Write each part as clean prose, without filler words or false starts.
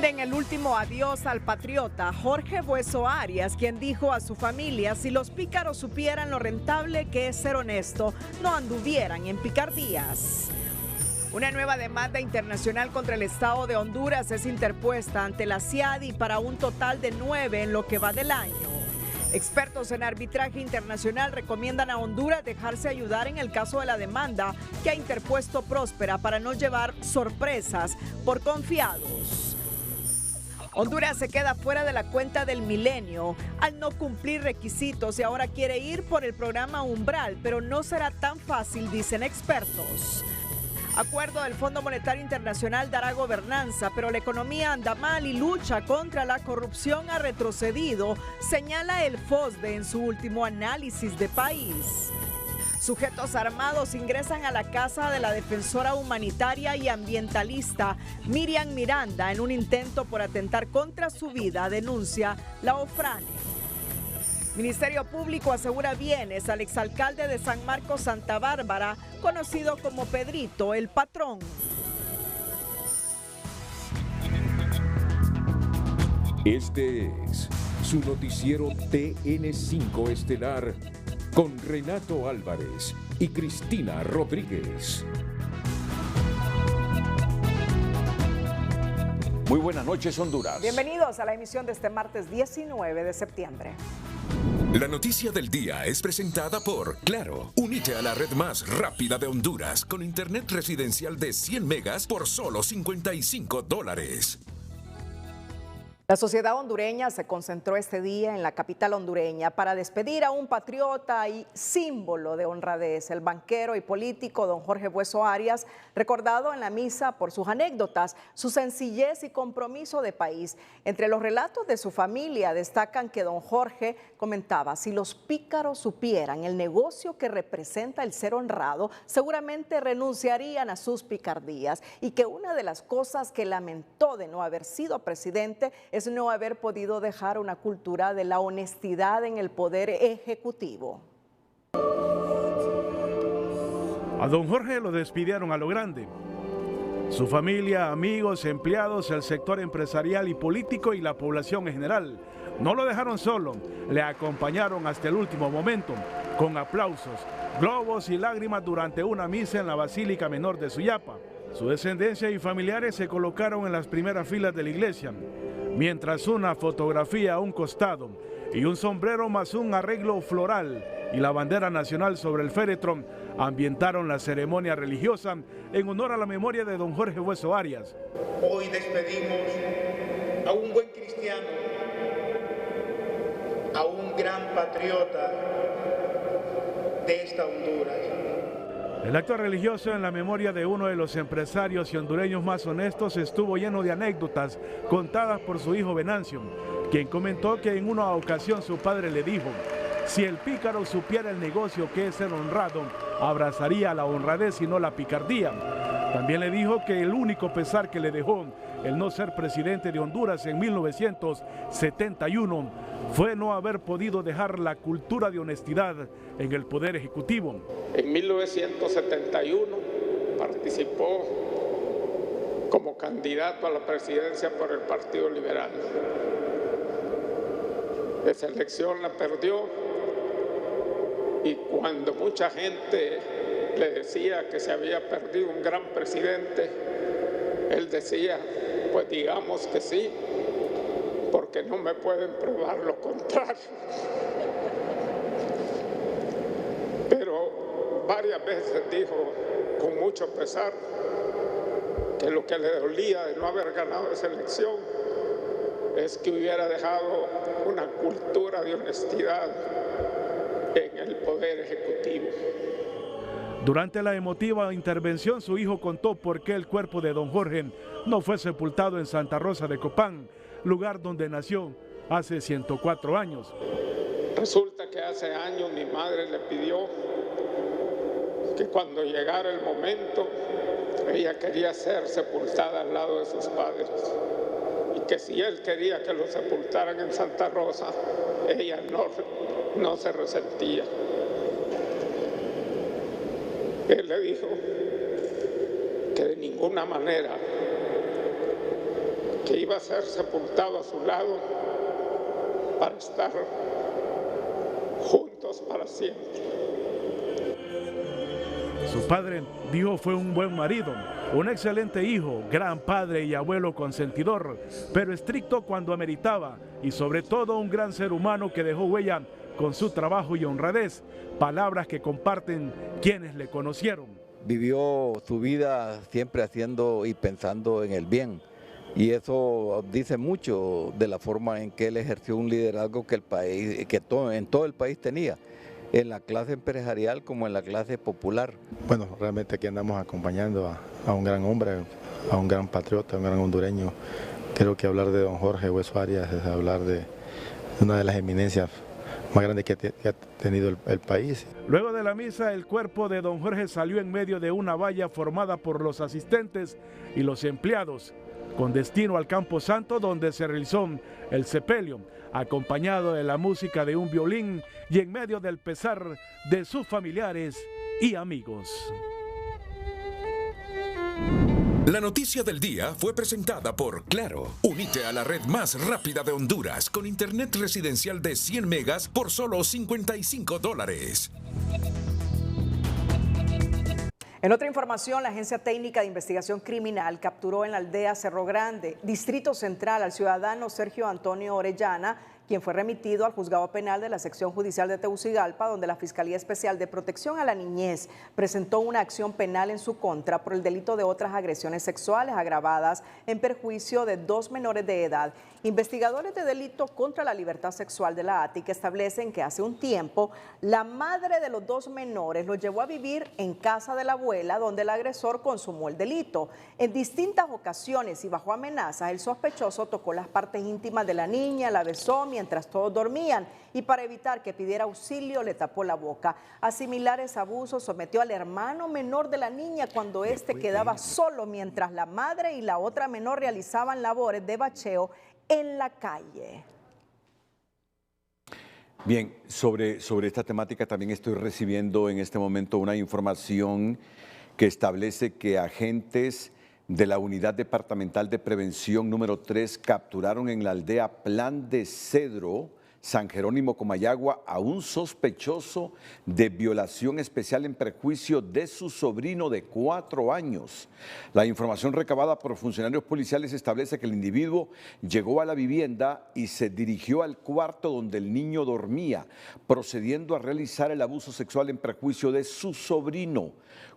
Rinden el último adiós al patriota Jorge Bueso Arias, quien dijo a su familia: si los pícaros supieran lo rentable que es ser honesto, no anduvieran en picardías. Una nueva demanda internacional contra el Estado de Honduras es interpuesta ante la CIADI para un total de 9 en lo que va del año. Expertos en arbitraje internacional recomiendan a Honduras dejarse ayudar en el caso de la demanda que ha interpuesto Próspera para no llevar sorpresas por confiados. Honduras se queda fuera de la cuenta del milenio al no cumplir requisitos y ahora quiere ir por el programa Umbral, pero no será tan fácil, dicen expertos. Acuerdo del Fondo Monetario Internacional dará gobernanza, pero la economía anda mal y lucha contra la corrupción ha retrocedido, señala el FOSDE en su último análisis de país. Sujetos armados ingresan a la casa de la defensora humanitaria y ambientalista Miriam Miranda en un intento por atentar contra su vida, denuncia la OFRANE. Ministerio Público asegura bienes al exalcalde de San Marcos, Santa Bárbara, conocido como Pedrito, el patrón. Este es su noticiero TN5 Estelar con Renato Álvarez y Cristina Rodríguez. Muy buenas noches, Honduras. Bienvenidos a la emisión de este martes 19 de septiembre. La noticia del día es presentada por Claro. Únete a la red más rápida de Honduras con internet residencial de 100 megas por solo $55. La sociedad hondureña se concentró este día en la capital hondureña para despedir a un patriota y símbolo de honradez, el banquero y político don Jorge Bueso Arias, recordado en la misa por sus anécdotas, su sencillez y compromiso de país. Entre los relatos de su familia destacan que don Jorge comentaba: si los pícaros supieran el negocio que representa el ser honrado, seguramente renunciarían a sus picardías, y que una de las cosas que lamentó de no haber sido presidente es no haber podido dejar una cultura de la honestidad en el poder ejecutivo. A don Jorge lo despidieron a lo grande. Su familia, amigos, empleados, el sector empresarial y político y la población en general no lo dejaron solo, le acompañaron hasta el último momento, con aplausos, globos y lágrimas durante una misa en la Basílica Menor de Suyapa. Su descendencia y familiares se colocaron en las primeras filas de la iglesia, mientras una fotografía a un costado y un sombrero más un arreglo floral y la bandera nacional sobre el féretro ambientaron la ceremonia religiosa en honor a la memoria de don Jorge Bueso Arias. Hoy despedimos a un buen cristiano, a un gran patriota de esta Honduras. El acto religioso en la memoria de uno de los empresarios y hondureños más honestos estuvo lleno de anécdotas contadas por su hijo Venancio, quien comentó que en una ocasión su padre le dijo: si el pícaro supiera el negocio que es ser honrado, abrazaría la honradez y no la picardía. También le dijo que el único pesar que le dejó el no ser presidente de Honduras en 1971 fue no haber podido dejar la cultura de honestidad en el Poder Ejecutivo. En 1971 participó como candidato a la presidencia por el Partido Liberal. Esa elección la perdió y cuando mucha gente le decía que se había perdido un gran presidente, él decía: pues digamos que sí, porque no me pueden probar lo contrario. Pero varias veces dijo con mucho pesar que lo que le dolía de no haber ganado esa elección es que hubiera dejado una cultura de honestidad en el Poder Ejecutivo. Durante la emotiva intervención, su hijo contó por qué el cuerpo de don Jorge no fue sepultado en Santa Rosa de Copán, lugar donde nació hace 104 años. Resulta que hace años mi madre le pidió que cuando llegara el momento, ella quería ser sepultada al lado de sus padres, y que si él quería que lo sepultaran en Santa Rosa, ella no se resentía. Él le dijo que de ninguna manera que iba a ser sepultado a su lado para estar juntos para siempre. Su padre dijo fue un buen marido, un excelente hijo, gran padre y abuelo consentidor, pero estricto cuando ameritaba y sobre todo un gran ser humano que dejó huella con su trabajo y honradez, palabras que comparten quienes le conocieron. Vivió su vida siempre haciendo y pensando en el bien. Y eso dice mucho de la forma en que él ejerció un liderazgo que en todo el país tenía, en la clase empresarial como en la clase popular. Bueno, realmente aquí andamos acompañando a un gran hombre, a un gran patriota, a un gran hondureño. Creo que hablar de don Jorge Hueso Arias es hablar de una de las eminencias más grandes que ha tenido el país. Luego de la misa, el cuerpo de don Jorge salió en medio de una valla formada por los asistentes y los empleados, con destino al Campo Santo, donde se realizó el sepelio, acompañado de la música de un violín y en medio del pesar de sus familiares y amigos. La noticia del día fue presentada por Claro. Unite a la red más rápida de Honduras con internet residencial de 100 megas por solo $55. En otra información, la Agencia Técnica de Investigación Criminal capturó en la aldea Cerro Grande, Distrito Central, al ciudadano Sergio Antonio Orellana, quien fue remitido al juzgado penal de la sección judicial de Tegucigalpa, donde la Fiscalía Especial de Protección a la Niñez presentó una acción penal en su contra por el delito de otras agresiones sexuales agravadas en perjuicio de 2 menores de edad. Investigadores de delito contra la libertad sexual de la ATIC establecen que hace un tiempo la madre de los 2 menores los llevó a vivir en casa de la abuela, donde el agresor consumó el delito. En distintas ocasiones y bajo amenazas, el sospechoso tocó las partes íntimas de la niña, la besó mientras todos dormían y para evitar que pidiera auxilio le tapó la boca. A similares abusos sometió al hermano menor de la niña cuando éste quedaba solo mientras la madre y la otra menor realizaban labores de bacheo en la calle. Bien, sobre esta temática también estoy recibiendo en este momento una información que establece que agentes de la Unidad Departamental de Prevención número 3 capturaron en la aldea Plan de Cedro, San Jerónimo, Comayagua, a un sospechoso de violación especial en perjuicio de su sobrino de 4 años. La información recabada por funcionarios policiales establece que el individuo llegó a la vivienda y se dirigió al cuarto donde el niño dormía, procediendo a realizar el abuso sexual en perjuicio de su sobrino,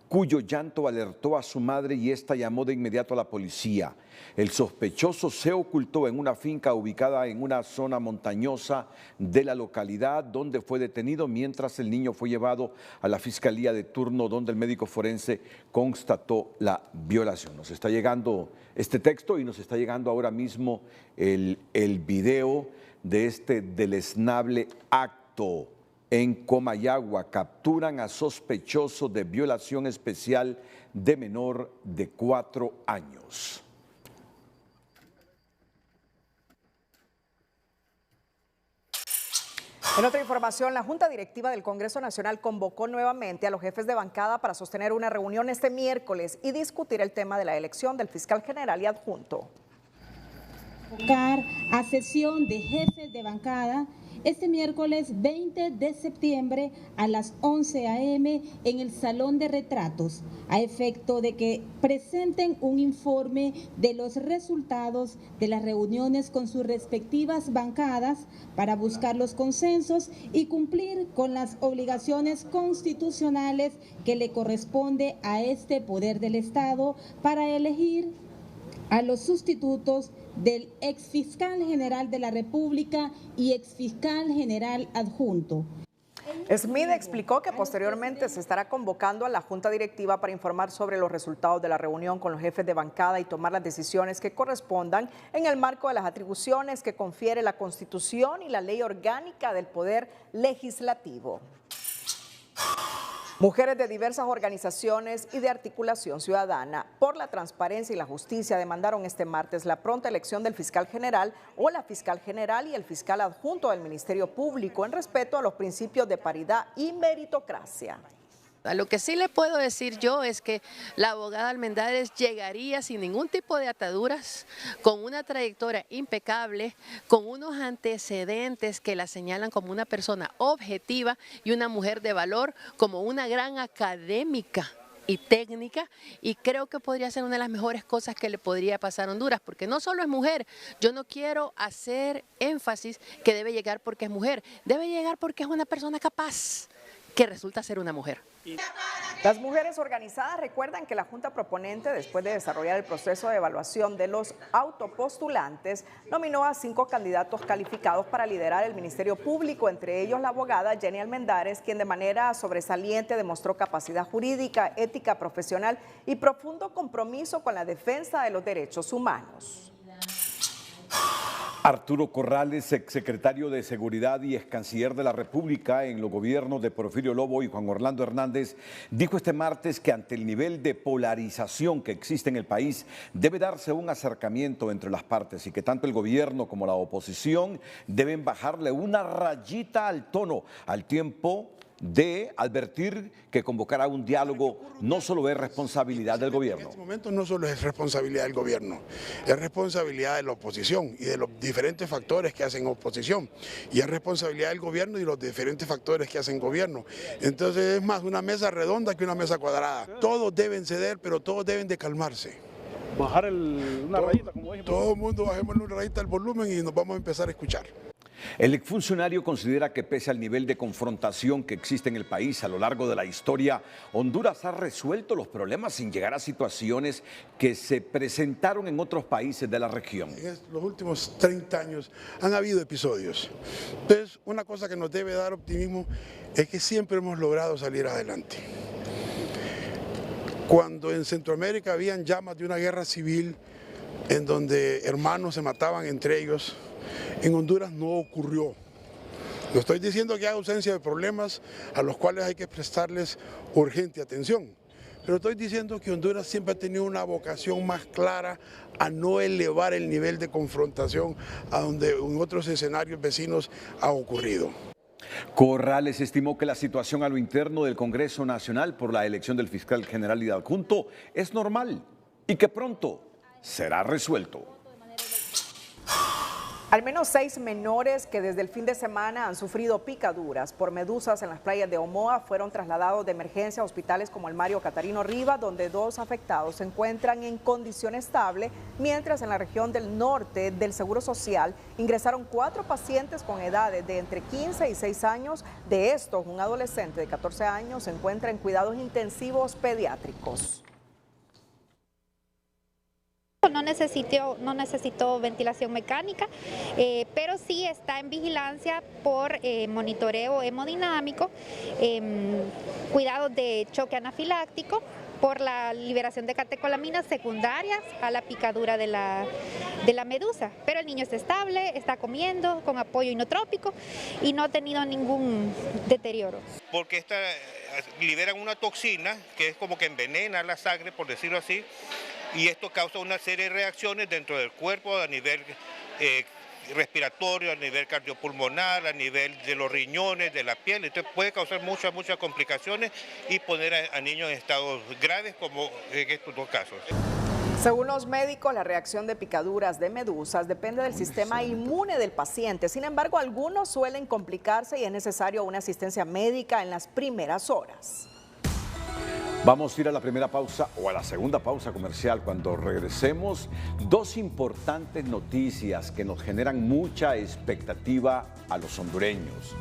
cuyo llanto alertó a su madre y ésta llamó de inmediato a la policía. El sospechoso se ocultó en una finca ubicada en una zona montañosa de la localidad, donde fue detenido mientras el niño fue llevado a la fiscalía de turno, donde el médico forense constató la violación. Nos está llegando este texto y nos está llegando ahora mismo el video de este deleznable acto. En Comayagua capturan a sospechoso de violación especial de menor de 4 años. En otra información, la Junta Directiva del Congreso Nacional convocó nuevamente a los jefes de bancada para sostener una reunión este miércoles y discutir el tema de la elección del fiscal general y adjunto. Convocar a sesión de jefes de bancada este miércoles 20 de septiembre a las 11 a.m. en el Salón de Retratos, a efecto de que presenten un informe de los resultados de las reuniones con sus respectivas bancadas para buscar los consensos y cumplir con las obligaciones constitucionales que le corresponde a este poder del Estado para elegir a los sustitutos del exfiscal general de la República y exfiscal general adjunto. Smith explicó que posteriormente se estará convocando a la Junta Directiva para informar sobre los resultados de la reunión con los jefes de bancada y tomar las decisiones que correspondan en el marco de las atribuciones que confiere la Constitución y la Ley Orgánica del Poder Legislativo. Mujeres de diversas organizaciones y de articulación ciudadana por la transparencia y la justicia demandaron este martes la pronta elección del fiscal general o la fiscal general y el fiscal adjunto del Ministerio Público en respeto a los principios de paridad y meritocracia. ¿verdad? Lo que sí le puedo decir yo es que la abogada Almendares llegaría sin ningún tipo de ataduras, con una trayectoria impecable, con unos antecedentes que la señalan como una persona objetiva y una mujer de valor, como una gran académica y técnica, y creo que podría ser una de las mejores cosas que le podría pasar a Honduras, porque no solo es mujer. Yo no quiero hacer énfasis que debe llegar porque es mujer, debe llegar porque es una persona capaz, que resulta ser una mujer. Las mujeres organizadas recuerdan que la Junta Proponente, después de desarrollar el proceso de evaluación de los autopostulantes, nominó a 5 candidatos calificados para liderar el Ministerio Público, entre ellos la abogada Jenny Almendares, quien de manera sobresaliente demostró capacidad jurídica, ética profesional y profundo compromiso con la defensa de los derechos humanos. Arturo Corrales, exsecretario de Seguridad y excanciller de la República en los gobiernos de Porfirio Lobo y Juan Orlando Hernández, dijo este martes que ante el nivel de polarización que existe en el país, debe darse un acercamiento entre las partes y que tanto el gobierno como la oposición deben bajarle una rayita al tono, al tiempo de advertir que convocar a un diálogo no solo es responsabilidad del gobierno. En este momento no solo es responsabilidad del gobierno, es responsabilidad de la oposición y de los diferentes factores que hacen oposición, y es responsabilidad del gobierno y los diferentes factores que hacen gobierno. Entonces es más una mesa redonda que una mesa cuadrada. Todos deben ceder, pero todos deben de calmarse. Bajar una rayita, como dije. Todo el mundo bajemos una rayita al volumen y nos vamos a empezar a escuchar. El exfuncionario considera que pese al nivel de confrontación que existe en el país a lo largo de la historia, Honduras ha resuelto los problemas sin llegar a situaciones que se presentaron en otros países de la región. En los últimos 30 años han habido episodios. Entonces, una cosa que nos debe dar optimismo es que siempre hemos logrado salir adelante. Cuando en Centroamérica habían llamas de una guerra civil en donde hermanos se mataban entre ellos, en Honduras no ocurrió. No estoy diciendo que hay ausencia de problemas a los cuales hay que prestarles urgente atención, pero estoy diciendo que Honduras siempre ha tenido una vocación más clara a no elevar el nivel de confrontación a donde en otros escenarios vecinos ha ocurrido. Corrales estimó que la situación a lo interno del Congreso Nacional por la elección del fiscal general y de adjunto es normal y que pronto será resuelto. Al menos 6 menores que desde el fin de semana han sufrido picaduras por medusas en las playas de Omoa fueron trasladados de emergencia a hospitales como el Mario Catarino Riva, donde 2 afectados se encuentran en condición estable, mientras en la región del norte del Seguro Social ingresaron 4 pacientes con edades de entre 15 y 6 años. De estos, un adolescente de 14 años se encuentra en cuidados intensivos pediátricos. No necesitó ventilación mecánica, pero sí está en vigilancia por monitoreo hemodinámico, cuidados de choque anafiláctico, por la liberación de catecolaminas secundarias a la picadura de la medusa. Pero el niño está estable, está comiendo con apoyo inotrópico y no ha tenido ningún deterioro. Porque liberan una toxina que es como que envenena la sangre, por decirlo así, y esto causa una serie de reacciones dentro del cuerpo a nivel respiratorio, a nivel cardiopulmonar, a nivel de los riñones, de la piel. Entonces puede causar muchas complicaciones y poner a niños en estados graves como en estos 2 casos. Según los médicos, la reacción de picaduras de medusas depende del sistema inmune del paciente. Sin embargo, algunos suelen complicarse y es necesario una asistencia médica en las primeras horas. Vamos a ir a la primera pausa o a la segunda pausa comercial. Cuando regresemos, 2 importantes noticias que nos generan mucha expectativa a los hondureños.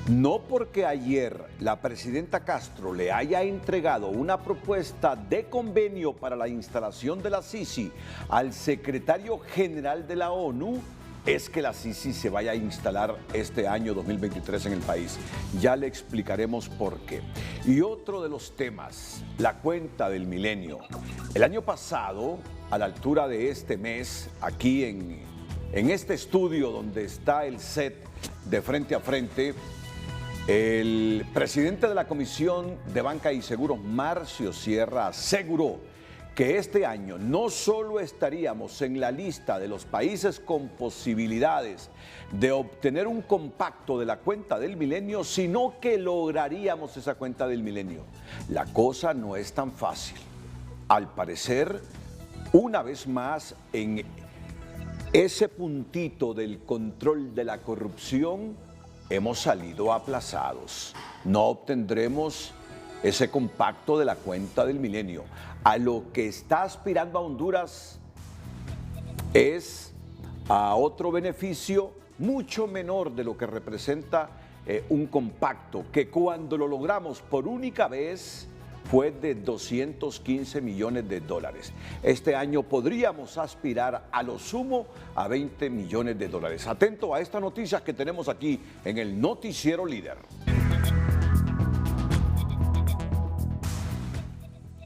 No porque ayer la presidenta Castro le haya entregado una propuesta de convenio para la instalación de la Sisi al secretario general de la ONU, es que la Sisi se vaya a instalar este año 2023 en el país. Ya le explicaremos por qué. Y otro de los temas, la cuenta del milenio. El año pasado, a la altura de este mes, aquí en este estudio donde está el set de Frente a Frente, el presidente de la Comisión de Banca y Seguros, Marcio Sierra, aseguró que este año no solo estaríamos en la lista de los países con posibilidades de obtener un compacto de la cuenta del milenio, sino que lograríamos esa cuenta del milenio. La cosa no es tan fácil. Al parecer, una vez más, en ese puntito del control de la corrupción, hemos salido aplazados. No obtendremos ese compacto de la cuenta del milenio. A lo que está aspirando a Honduras es a otro beneficio mucho menor de lo que representa un compacto, que cuando lo logramos por única vez fue de 215 millones de dólares. Este año podríamos aspirar a lo sumo a 20 millones de dólares. Atento a estas noticias que tenemos aquí en el Noticiero Líder.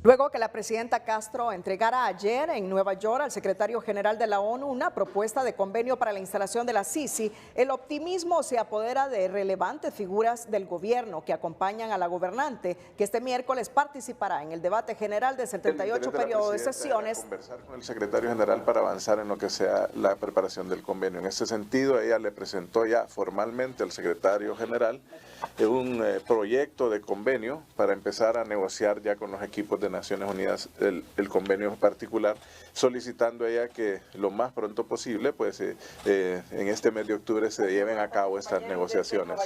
Luego que la presidenta Castro entregara ayer en Nueva York al secretario general de la ONU una propuesta de convenio para la instalación de la Sisi, el optimismo se apodera de relevantes figuras del gobierno que acompañan a la gobernante, que este miércoles participará en el debate general del 78 periodo de sesiones. Conversar con el secretario general para avanzar en lo que sea la preparación del convenio. En ese sentido, ella le presentó ya formalmente al secretario general un proyecto de convenio para empezar a negociar ya con los equipos de Naciones Unidas el convenio en particular, solicitando a ella que lo más pronto posible, pues en este mes de octubre se lleven a cabo estas negociaciones.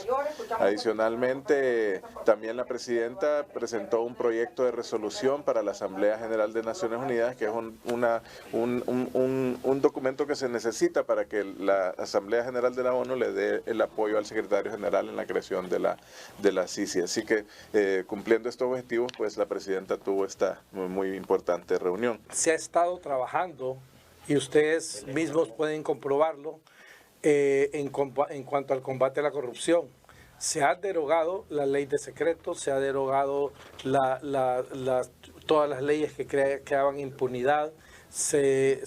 Adicionalmente, también la presidenta presentó un proyecto de resolución para la Asamblea General de Naciones Unidas, que es un documento que se necesita para que la Asamblea General de la ONU le dé el apoyo al secretario general en la creación de la Sisi. Así que cumpliendo estos objetivos, pues la presidenta tuvo esta muy importante reunión. Se ha estado trabajando, y ustedes mismos pueden comprobarlo, en cuanto al combate a la corrupción. Se ha derogado la ley de secretos, se ha derogado todas las leyes que creaban impunidad, se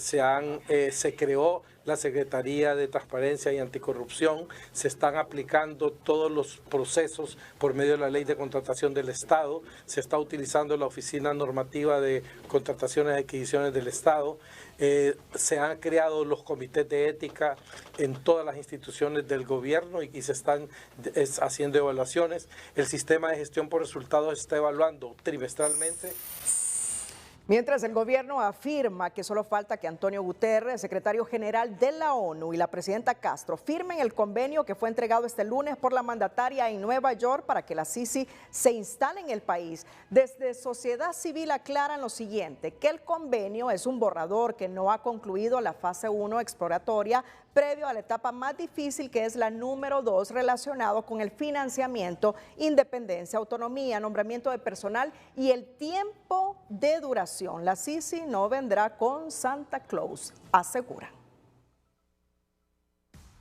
creó la Secretaría de Transparencia y Anticorrupción, se están aplicando todos los procesos por medio de la Ley de Contratación del Estado, se está utilizando la Oficina Normativa de Contrataciones y Adquisiciones del Estado, se han creado los comités de ética en todas las instituciones del gobierno y se están haciendo evaluaciones. El sistema de gestión por resultados está evaluando trimestralmente. Mientras el gobierno afirma que solo falta que Antonio Guterres, secretario general de la ONU, y la presidenta Castro firmen el convenio que fue entregado este lunes por la mandataria en Nueva York para que la Sisi se instale en el país. Desde sociedad civil aclaran lo siguiente, que el convenio es un borrador que no ha concluido la fase 1 exploratoria previo a la etapa más difícil, que es la número 2, relacionado con el financiamiento, independencia, autonomía, nombramiento de personal y el tiempo de duración. La Sisi no vendrá con Santa Claus, aseguran.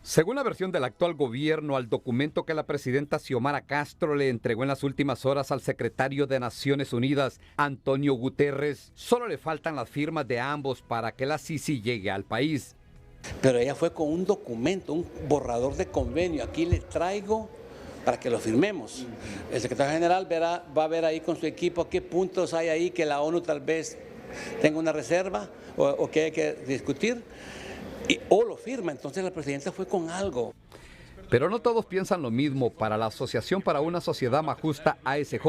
Según la versión del actual gobierno, al documento que la presidenta Xiomara Castro le entregó en las últimas horas al secretario de Naciones Unidas, Antonio Guterres, solo le faltan las firmas de ambos para que la Sisi llegue al país. Pero ella fue con un documento, un borrador de convenio. Aquí le traigo para que lo firmemos. El secretario general va a ver ahí con su equipo qué puntos hay ahí que la ONU tal vez tenga una reserva o que hay que discutir, o lo firma. Entonces la presidenta fue con algo. Pero no todos piensan lo mismo. Para la Asociación para una Sociedad Más Justa, ASJ,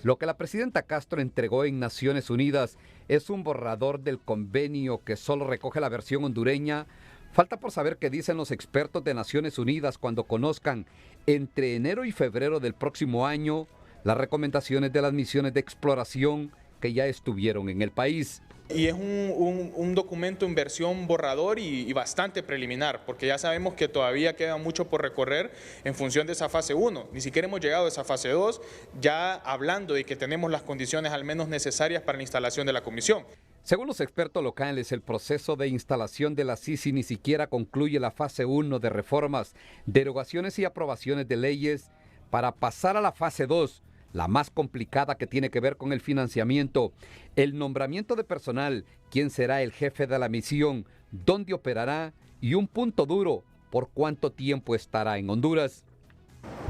lo que la presidenta Castro entregó en Naciones Unidas es un borrador del convenio que solo recoge la versión hondureña. Falta por saber qué dicen los expertos de Naciones Unidas cuando conozcan entre enero y febrero del próximo año las recomendaciones de las misiones de exploración que ya estuvieron en el país. Y es un documento en versión borrador y bastante preliminar, porque ya sabemos que todavía queda mucho por recorrer en función de esa fase 1. Ni siquiera hemos llegado a esa fase 2, ya hablando de que tenemos las condiciones al menos necesarias para la instalación de la comisión. Según los expertos locales, el proceso de instalación de la Sisi ni siquiera concluye la fase 1 de reformas, derogaciones y aprobaciones de leyes para pasar a la fase 2, la más complicada, que tiene que ver con el financiamiento, el nombramiento de personal, quién será el jefe de la misión, dónde operará y un punto duro, por cuánto tiempo estará en Honduras.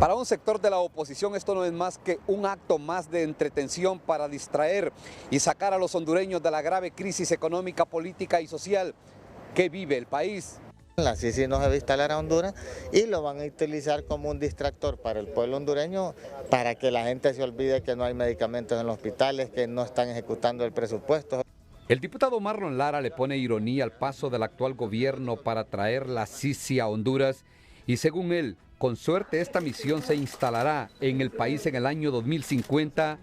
Para un sector de la oposición esto no es más que un acto más de entretención para distraer y sacar a los hondureños de la grave crisis económica, política y social que vive el país. La Sisi no se va a instalar a Honduras y lo van a utilizar como un distractor para el pueblo hondureño, para que la gente se olvide que no hay medicamentos en los hospitales, que no están ejecutando el presupuesto. El diputado Marlon Lara le pone ironía al paso del actual gobierno para traer la Sisi a Honduras y según él, con suerte esta misión se instalará en el país en el año 2050,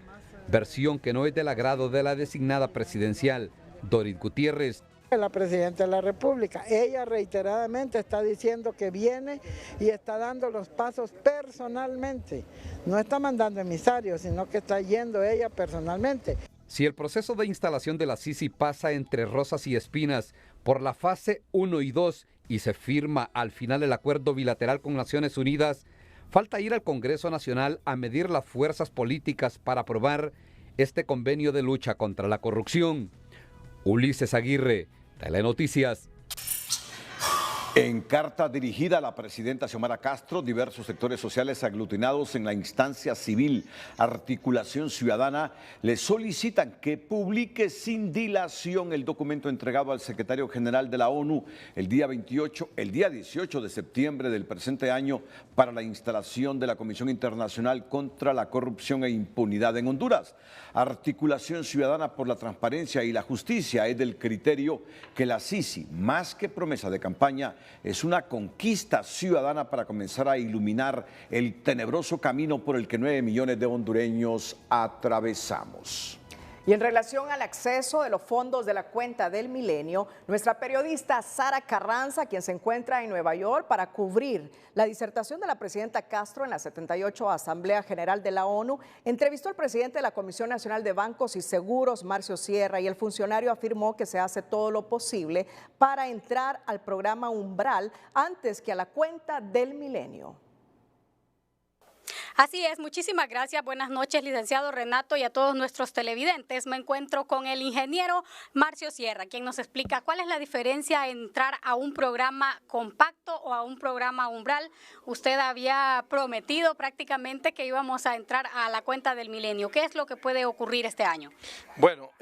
versión que no es del agrado de la designada presidencial, Doris Gutiérrez. La presidenta de la República, ella reiteradamente está diciendo que viene y está dando los pasos personalmente, no está mandando emisarios, sino que está yendo ella personalmente. Si el proceso de instalación de la Sisi pasa entre rosas y espinas por la fase 1 y 2 y se firma al final el acuerdo bilateral con Naciones Unidas, falta ir al Congreso Nacional a medir las fuerzas políticas para aprobar este convenio de lucha contra la corrupción. Ulises Aguirre, Telenoticias. En carta dirigida a la presidenta Xiomara Castro, diversos sectores sociales aglutinados en la instancia civil Articulación Ciudadana le solicitan que publique sin dilación el documento entregado al secretario general de la ONU el día 18 de septiembre del presente año para la instalación de la Comisión Internacional contra la Corrupción e Impunidad en Honduras. Articulación Ciudadana por la Transparencia y la Justicia es del criterio que la Sisi, más que promesa de campaña, es una conquista ciudadana para comenzar a iluminar el tenebroso camino por el que 9 millones de hondureños atravesamos. Y en relación al acceso de los fondos de la cuenta del milenio, nuestra periodista Sara Carranza, quien se encuentra en Nueva York para cubrir la disertación de la presidenta Castro en la 78 Asamblea General de la ONU, entrevistó al presidente de la Comisión Nacional de Bancos y Seguros, Marcio Sierra, y el funcionario afirmó que se hace todo lo posible para entrar al programa Umbral antes que a la cuenta del milenio. Así es, muchísimas gracias. Buenas noches, licenciado Renato, y a todos nuestros televidentes. Me encuentro con el ingeniero Marcio Sierra, quien nos explica cuál es la diferencia en entrar a un programa compacto o a un programa umbral. Usted había prometido prácticamente que íbamos a entrar a la cuenta del milenio. ¿Qué es lo que puede ocurrir este año? Bueno,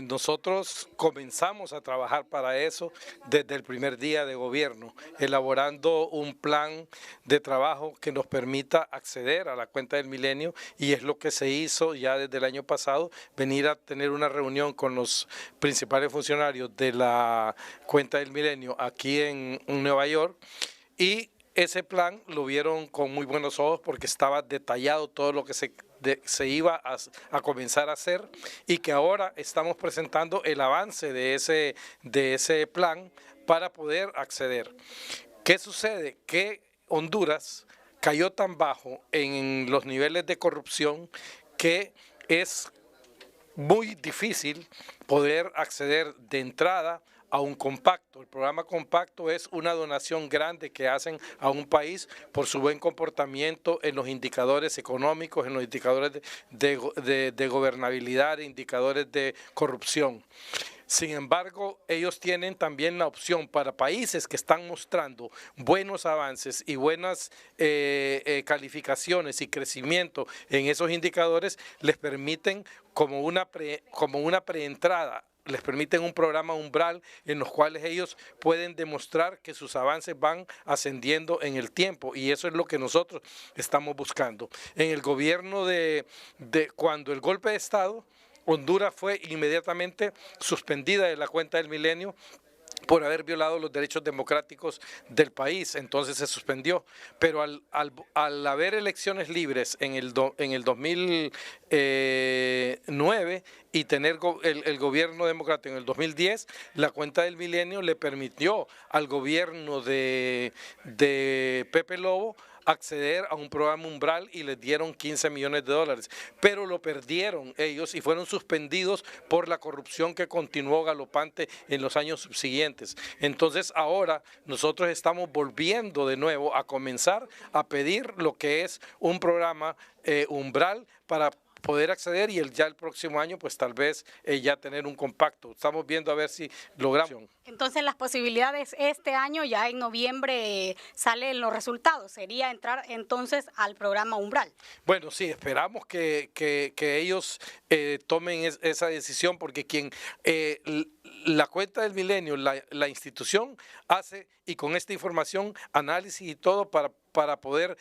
nosotros comenzamos a trabajar para eso desde el primer día de gobierno, elaborando un plan de trabajo que nos permita acceder a la cuenta del milenio, y es lo que se hizo ya desde el año pasado, venir a tener una reunión con los principales funcionarios de la cuenta del milenio aquí en Nueva York, y ese plan lo vieron con muy buenos ojos porque estaba detallado todo lo que se iba a comenzar a hacer, y que ahora estamos presentando el avance de ese plan para poder acceder. ¿Qué sucede? Que Honduras cayó tan bajo en los niveles de corrupción que es muy difícil poder acceder de entrada a un compacto. El programa compacto es una donación grande que hacen a un país por su buen comportamiento en los indicadores económicos, en los indicadores de gobernabilidad, indicadores de corrupción. Sin embargo, ellos tienen también la opción para países que están mostrando buenos avances y buenas calificaciones y crecimiento en esos indicadores, les permiten como una preentrada, les permiten un programa umbral en los cuales ellos pueden demostrar que sus avances van ascendiendo en el tiempo, y eso es lo que nosotros estamos buscando. En el gobierno cuando el golpe de Estado, Honduras fue inmediatamente suspendida de la cuenta del milenio por haber violado los derechos democráticos del país, entonces se suspendió. Pero al haber elecciones libres en el 2009 y tener el gobierno democrático en el 2010, la cuenta del milenio le permitió al gobierno de Pepe Lobo acceder a un programa umbral y les dieron 15 millones de dólares, pero lo perdieron ellos y fueron suspendidos por la corrupción que continuó galopante en los años subsiguientes. Entonces ahora nosotros estamos volviendo de nuevo a comenzar a pedir lo que es un programa umbral para poder acceder y ya el próximo año pues tal vez ya tener un compacto. Estamos viendo a ver si logramos. Entonces las posibilidades este año, ya en noviembre salen los resultados, sería entrar entonces al programa Umbral. Bueno, sí, esperamos que ellos tomen esa decisión, porque la cuenta del milenio, la institución hace, y con esta información, análisis y todo para poder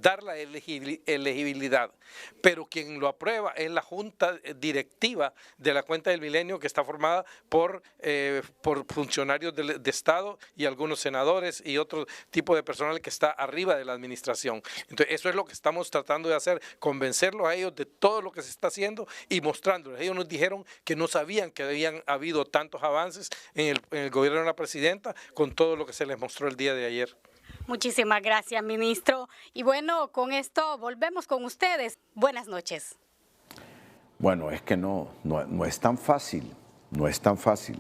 dar la elegibilidad, pero quien lo aprueba es la junta directiva de la cuenta del milenio, que está formada por funcionarios de Estado y algunos senadores y otro tipo de personal que está arriba de la administración. Entonces eso es lo que estamos tratando de hacer, convencerlos a ellos de todo lo que se está haciendo y mostrándoles. Ellos nos dijeron que no sabían que habían habido tantos avances en el gobierno de la presidenta con todo lo que se les mostró el día de ayer. Muchísimas gracias, ministro. Y bueno, con esto volvemos con ustedes. Buenas noches. Bueno, es que no es tan fácil, no es tan fácil.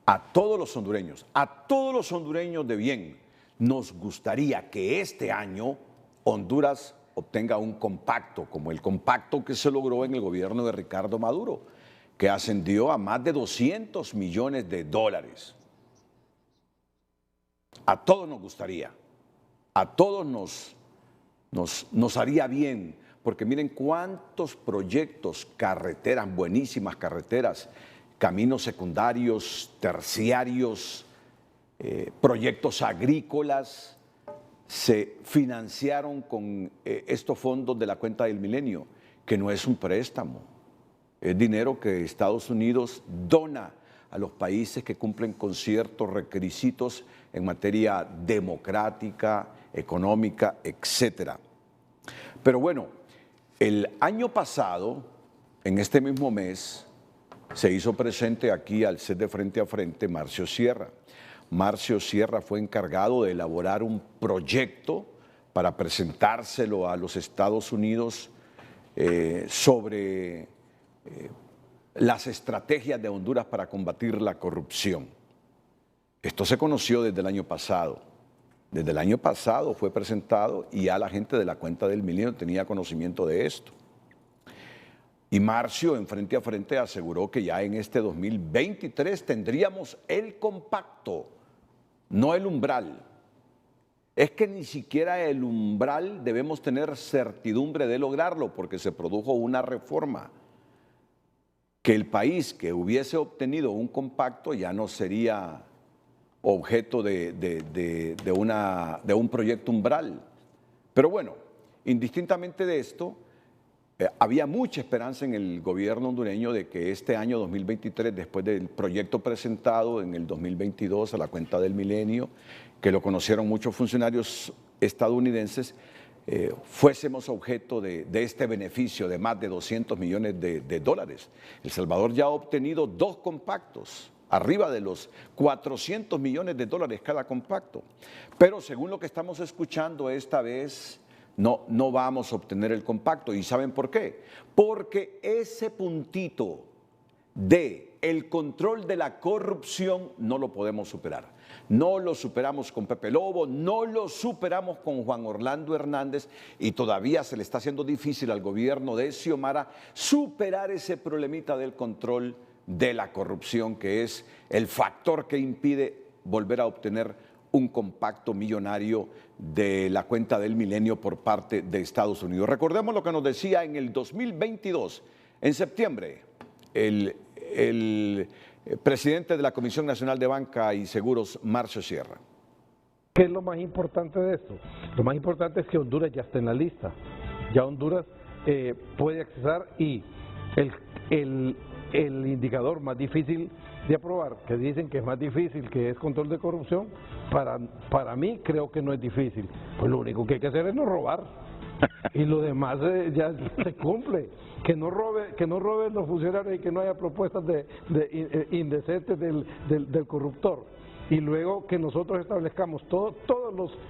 A todos los hondureños de bien, nos gustaría que este año Honduras obtenga un compacto, como el compacto que se logró en el gobierno de Ricardo Maduro, que ascendió a más de $200 millones. A todos nos gustaría. A todos nos haría bien, porque miren cuántos proyectos, carreteras, buenísimas carreteras, caminos secundarios, terciarios, proyectos agrícolas, se financiaron con estos fondos de la cuenta del milenio, que no es un préstamo, es dinero que Estados Unidos dona a los países que cumplen con ciertos requisitos en materia democrática, económica, etcétera. Pero bueno, el año pasado, en este mismo mes, se hizo presente aquí al set de Frente a Frente Marcio Sierra. Marcio Sierra fue encargado de elaborar un proyecto para presentárselo a los Estados Unidos sobre las estrategias de Honduras para combatir la corrupción. Esto se conoció desde el año pasado. Desde el año pasado fue presentado y ya la gente de la cuenta del milenio tenía conocimiento de esto. Y Marcio, en Frente a Frente, aseguró que ya en este 2023 tendríamos el compacto, no el umbral. Es que ni siquiera el umbral debemos tener certidumbre de lograrlo, porque se produjo una reforma. Que el país que hubiese obtenido un compacto ya no sería objeto de un proyecto umbral. Pero bueno, indistintamente de esto, había mucha esperanza en el gobierno hondureño de que este año 2023, después del proyecto presentado en el 2022 a la cuenta del milenio, que lo conocieron muchos funcionarios estadounidenses, fuésemos objeto de este beneficio de más de $200 millones. El Salvador ya ha obtenido 2 compactos, arriba de los $400 millones cada compacto. Pero según lo que estamos escuchando esta vez, no vamos a obtener el compacto. ¿Y saben por qué? Porque ese puntito de el control de la corrupción no lo podemos superar. No lo superamos con Pepe Lobo, no lo superamos con Juan Orlando Hernández, y todavía se le está haciendo difícil al gobierno de Xiomara superar ese problemita del control de la corrupción, que es el factor que impide volver a obtener un compacto millonario de la cuenta del milenio por parte de Estados Unidos. Recordemos lo que nos decía en el 2022, en septiembre, el presidente de la Comisión Nacional de Banca y Seguros, Marcio Sierra. ¿Qué es lo más importante de esto? Lo más importante es que Honduras ya está en la lista. Ya Honduras puede accesar, y el indicador más difícil de aprobar, que dicen que es más difícil, que es control de corrupción, para mí creo que no es difícil. Pues lo único que hay que hacer es no robar, y lo demás ya se cumple. Que no roben los funcionarios y que no haya propuestas indecentes del corruptor. Y luego que nosotros establezcamos todos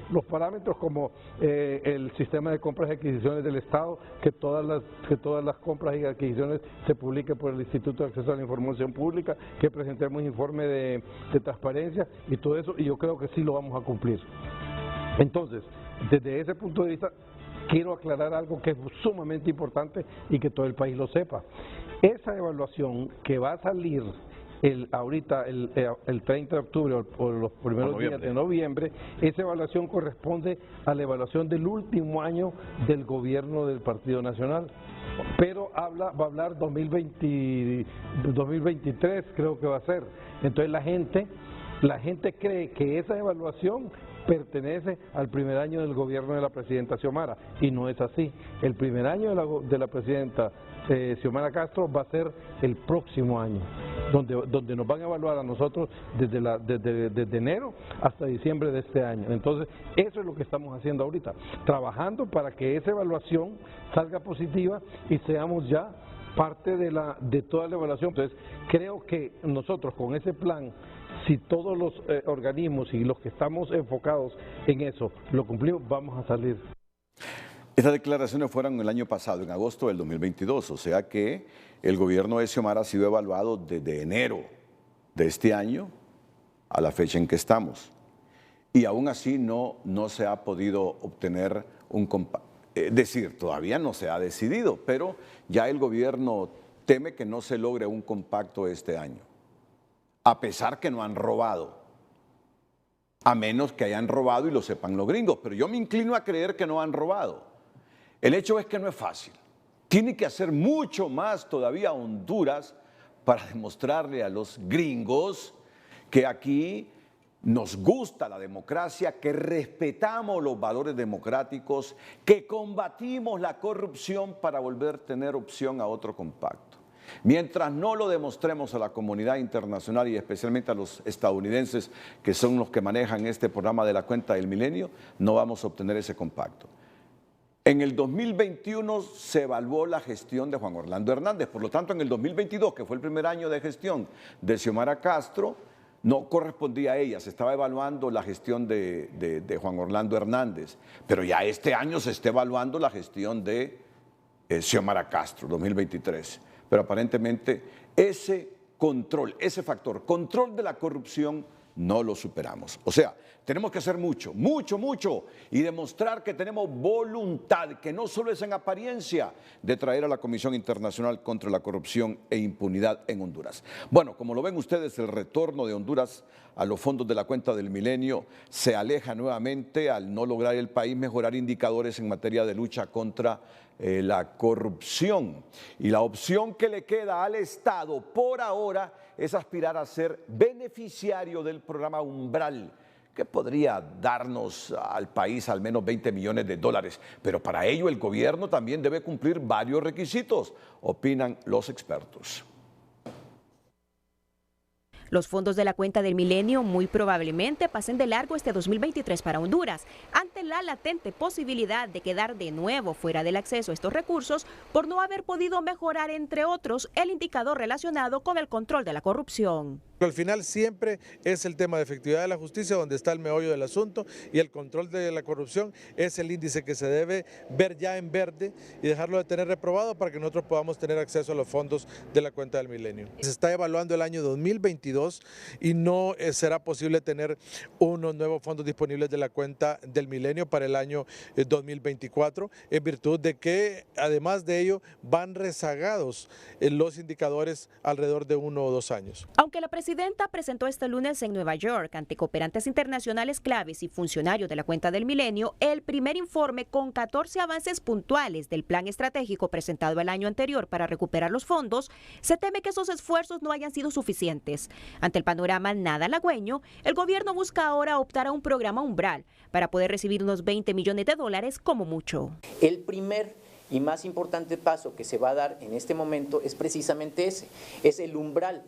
los parámetros, como el sistema de compras y adquisiciones del Estado, que todas las compras y adquisiciones se publiquen por el Instituto de Acceso a la Información Pública, que presentemos informe de transparencia y todo eso, y yo creo que sí lo vamos a cumplir. Entonces, desde ese punto de vista, quiero aclarar algo que es sumamente importante y que todo el país lo sepa. Esa evaluación que va a salir ahorita el 30 de octubre o los primeros días de noviembre, esa evaluación corresponde a la evaluación del último año del gobierno del Partido Nacional. Pero va a hablar 2023 creo que va a ser. Entonces la gente cree que esa evaluación pertenece al primer año del gobierno de la presidenta Xiomara, y no es así. El primer año de la presidenta Xiomara Castro va a ser el próximo año, donde nos van a evaluar a nosotros desde enero hasta diciembre de este año. Entonces, eso es lo que estamos haciendo ahorita, trabajando para que esa evaluación salga positiva y seamos ya parte de toda la evaluación. Entonces, creo que nosotros con ese plan, si todos los organismos y los que estamos enfocados en eso lo cumplimos, vamos a salir. Estas declaraciones fueron el año pasado, en agosto del 2022, o sea que el gobierno de Xiomara ha sido evaluado desde enero de este año a la fecha en que estamos. Y aún así no se ha podido obtener un compacto. Es decir, todavía no se ha decidido, pero ya el gobierno teme que no se logre un compacto este año, a pesar que no han robado, a menos que hayan robado y lo sepan los gringos, pero yo me inclino a creer que no han robado. El hecho es que no es fácil. Tiene que hacer mucho más todavía Honduras para demostrarle a los gringos que aquí nos gusta la democracia, que respetamos los valores democráticos, que combatimos la corrupción para volver a tener opción a otro compacto. Mientras no lo demostremos a la comunidad internacional y especialmente a los estadounidenses, que son los que manejan este programa de la cuenta del milenio, no vamos a obtener ese compacto. En el 2021 se evaluó la gestión de Juan Orlando Hernández, por lo tanto en el 2022, que fue el primer año de gestión de Xiomara Castro, no correspondía a ella, se estaba evaluando la gestión de Juan Orlando Hernández, pero ya este año se está evaluando la gestión de Xiomara Castro, 2023. Pero aparentemente ese control, ese factor, control de la corrupción, no lo superamos. O sea, tenemos que hacer mucho, mucho, mucho y demostrar que tenemos voluntad, que no solo es en apariencia, de traer a la Comisión Internacional contra la Corrupción e Impunidad en Honduras. Bueno, como lo ven ustedes, el retorno de Honduras a los fondos de la cuenta del milenio se aleja nuevamente al no lograr el país mejorar indicadores en materia de lucha contra la corrupción. Y la opción que le queda al Estado por ahora es aspirar a ser beneficiario del programa Umbral, que podría darnos al país al menos 20 millones de dólares. Pero para ello el gobierno también debe cumplir varios requisitos, opinan los expertos. Los fondos de la cuenta del milenio muy probablemente pasen de largo este 2023 para Honduras, ante la latente posibilidad de quedar de nuevo fuera del acceso a estos recursos por no haber podido mejorar, entre otros, el indicador relacionado con el control de la corrupción. Al final siempre es el tema de efectividad de la justicia donde está el meollo del asunto, y el control de la corrupción es el índice que se debe ver ya en verde y dejarlo de tener reprobado para que nosotros podamos tener acceso a los fondos de la cuenta del milenio. Se está evaluando el año 2022 y no será posible tener unos nuevos fondos disponibles de la cuenta del milenio para el año 2024, en virtud de que además de ello van rezagados los indicadores alrededor de 1 o 2 años. Aunque la presidenta presentó este lunes en Nueva York ante cooperantes internacionales claves y funcionarios de la cuenta del milenio el primer informe con 14 avances puntuales del plan estratégico presentado el año anterior para recuperar los fondos, se teme que esos esfuerzos no hayan sido suficientes. Ante el panorama nada halagüeño, el gobierno busca ahora optar a un programa Umbral para poder recibir unos 20 millones de dólares como mucho. El primer y más importante paso que se va a dar en este momento es precisamente ese, es el umbral.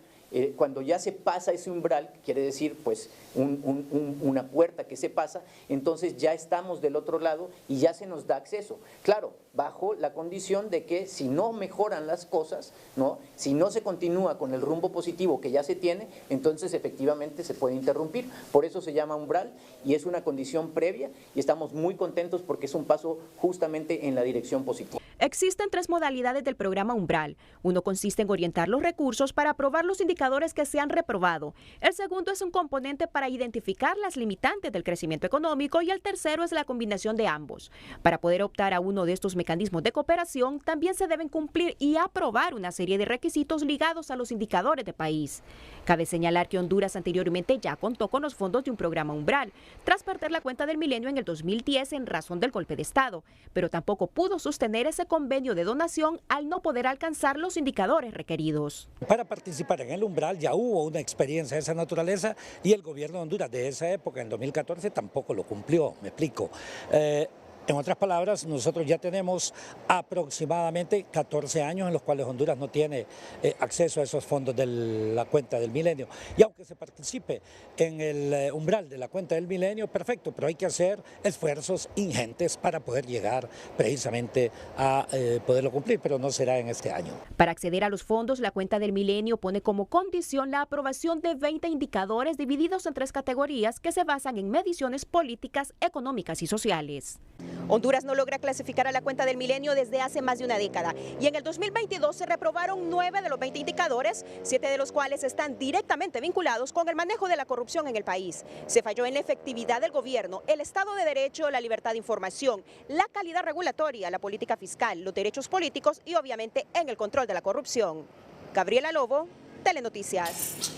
Cuando ya se pasa ese umbral, quiere decir pues una puerta que se pasa, entonces ya estamos del otro lado y ya se nos da acceso. Claro, bajo la condición de que si no mejoran las cosas, ¿no? Si no se continúa con el rumbo positivo que ya se tiene, entonces efectivamente se puede interrumpir. Por eso se llama umbral y es una condición previa y estamos muy contentos porque es un paso justamente en la dirección positiva. Existen 3 modalidades del programa Umbral. Uno consiste en orientar los recursos para aprobar los indicadores que se han reprobado. El segundo es un componente para identificar las limitantes del crecimiento económico y el tercero es la combinación de ambos. Para poder optar a uno de estos mecanismos de cooperación, también se deben cumplir y aprobar una serie de requisitos ligados a los indicadores de país. Cabe señalar que Honduras anteriormente ya contó con los fondos de un programa Umbral, tras perder la cuenta del milenio en el 2010 en razón del golpe de Estado, pero tampoco pudo sostener ese convenio de donación al no poder alcanzar los indicadores requeridos. Para participar en el umbral ya hubo una experiencia de esa naturaleza y el gobierno de Honduras de esa época, en 2014, tampoco lo cumplió, me explico. En otras palabras, nosotros ya tenemos aproximadamente 14 años en los cuales Honduras no tiene acceso a esos fondos de la cuenta del milenio. Y aunque se participe en el umbral de la cuenta del milenio, perfecto, pero hay que hacer esfuerzos ingentes para poder llegar precisamente a poderlo cumplir, pero no será en este año. Para acceder a los fondos, la cuenta del milenio pone como condición la aprobación de 20 indicadores divididos en 3 categorías que se basan en mediciones políticas, económicas y sociales. Honduras no logra clasificar a la cuenta del milenio desde hace más de una década y en el 2022 se reprobaron 9 de los 20 indicadores, 7 de los cuales están directamente vinculados con el manejo de la corrupción en el país. Se falló en la efectividad del gobierno, el Estado de Derecho, la libertad de información, la calidad regulatoria, la política fiscal, los derechos políticos y obviamente en el control de la corrupción. Gabriela Lobo, Telenoticias.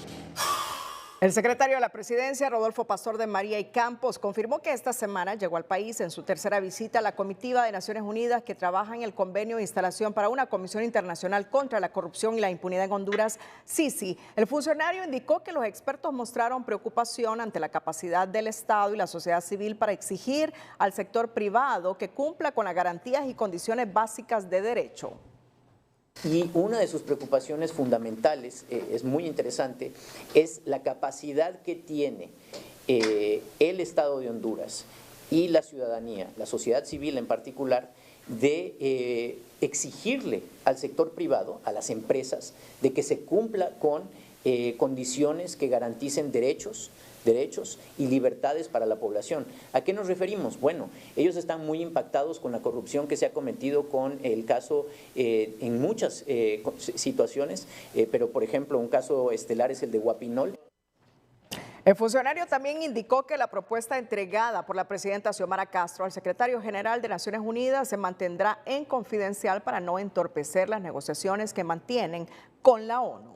El secretario de la Presidencia, Rodolfo Pastor de María y Campos, confirmó que esta semana llegó al país en su tercera visita a la comitiva de Naciones Unidas que trabaja en el convenio de instalación para una Comisión Internacional contra la Corrupción y la Impunidad en Honduras, CICI. El funcionario indicó que los expertos mostraron preocupación ante la capacidad del Estado y la sociedad civil para exigir al sector privado que cumpla con las garantías y condiciones básicas de derecho. Y una de sus preocupaciones fundamentales, es muy interesante, es la capacidad que tiene el Estado de Honduras y la ciudadanía, la sociedad civil en particular, de exigirle al sector privado, a las empresas, de que se cumpla con condiciones que garanticen derechos y libertades para la población. ¿A qué nos referimos? Bueno, ellos están muy impactados con la corrupción que se ha cometido con el caso en muchas situaciones, pero por ejemplo un caso estelar es el de Guapinol. El funcionario también indicó que la propuesta entregada por la presidenta Xiomara Castro al secretario general de Naciones Unidas se mantendrá en confidencial para no entorpecer las negociaciones que mantienen con la ONU.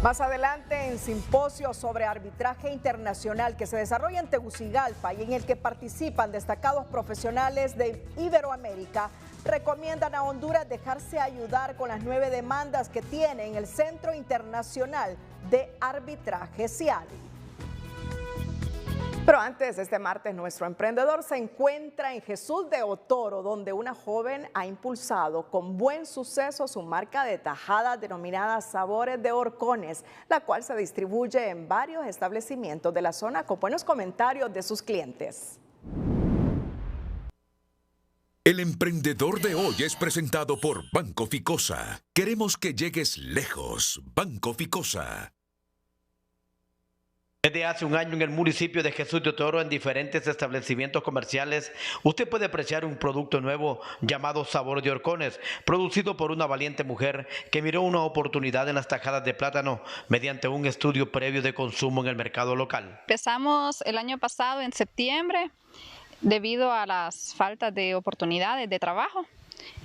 Más adelante, en simposio sobre arbitraje internacional que se desarrolla en Tegucigalpa y en el que participan destacados profesionales de Iberoamérica, recomiendan a Honduras dejarse ayudar con las 9 demandas que tiene en el Centro Internacional de Arbitraje CIALI. Pero antes, este martes, nuestro emprendedor se encuentra en Jesús de Otoro, donde una joven ha impulsado con buen suceso su marca de tajadas denominada Sabores de Horcones, la cual se distribuye en varios establecimientos de la zona con buenos comentarios de sus clientes. El emprendedor de hoy es presentado por Banco Ficosa. Queremos que llegues lejos. Banco Ficosa. Desde hace un año en el municipio de Jesús de Otoro, en diferentes establecimientos comerciales, usted puede apreciar un producto nuevo llamado Sabor de Horcones, producido por una valiente mujer que miró una oportunidad en las tajadas de plátano mediante un estudio previo de consumo en el mercado local. Empezamos el año pasado en septiembre debido a las faltas de oportunidades de trabajo.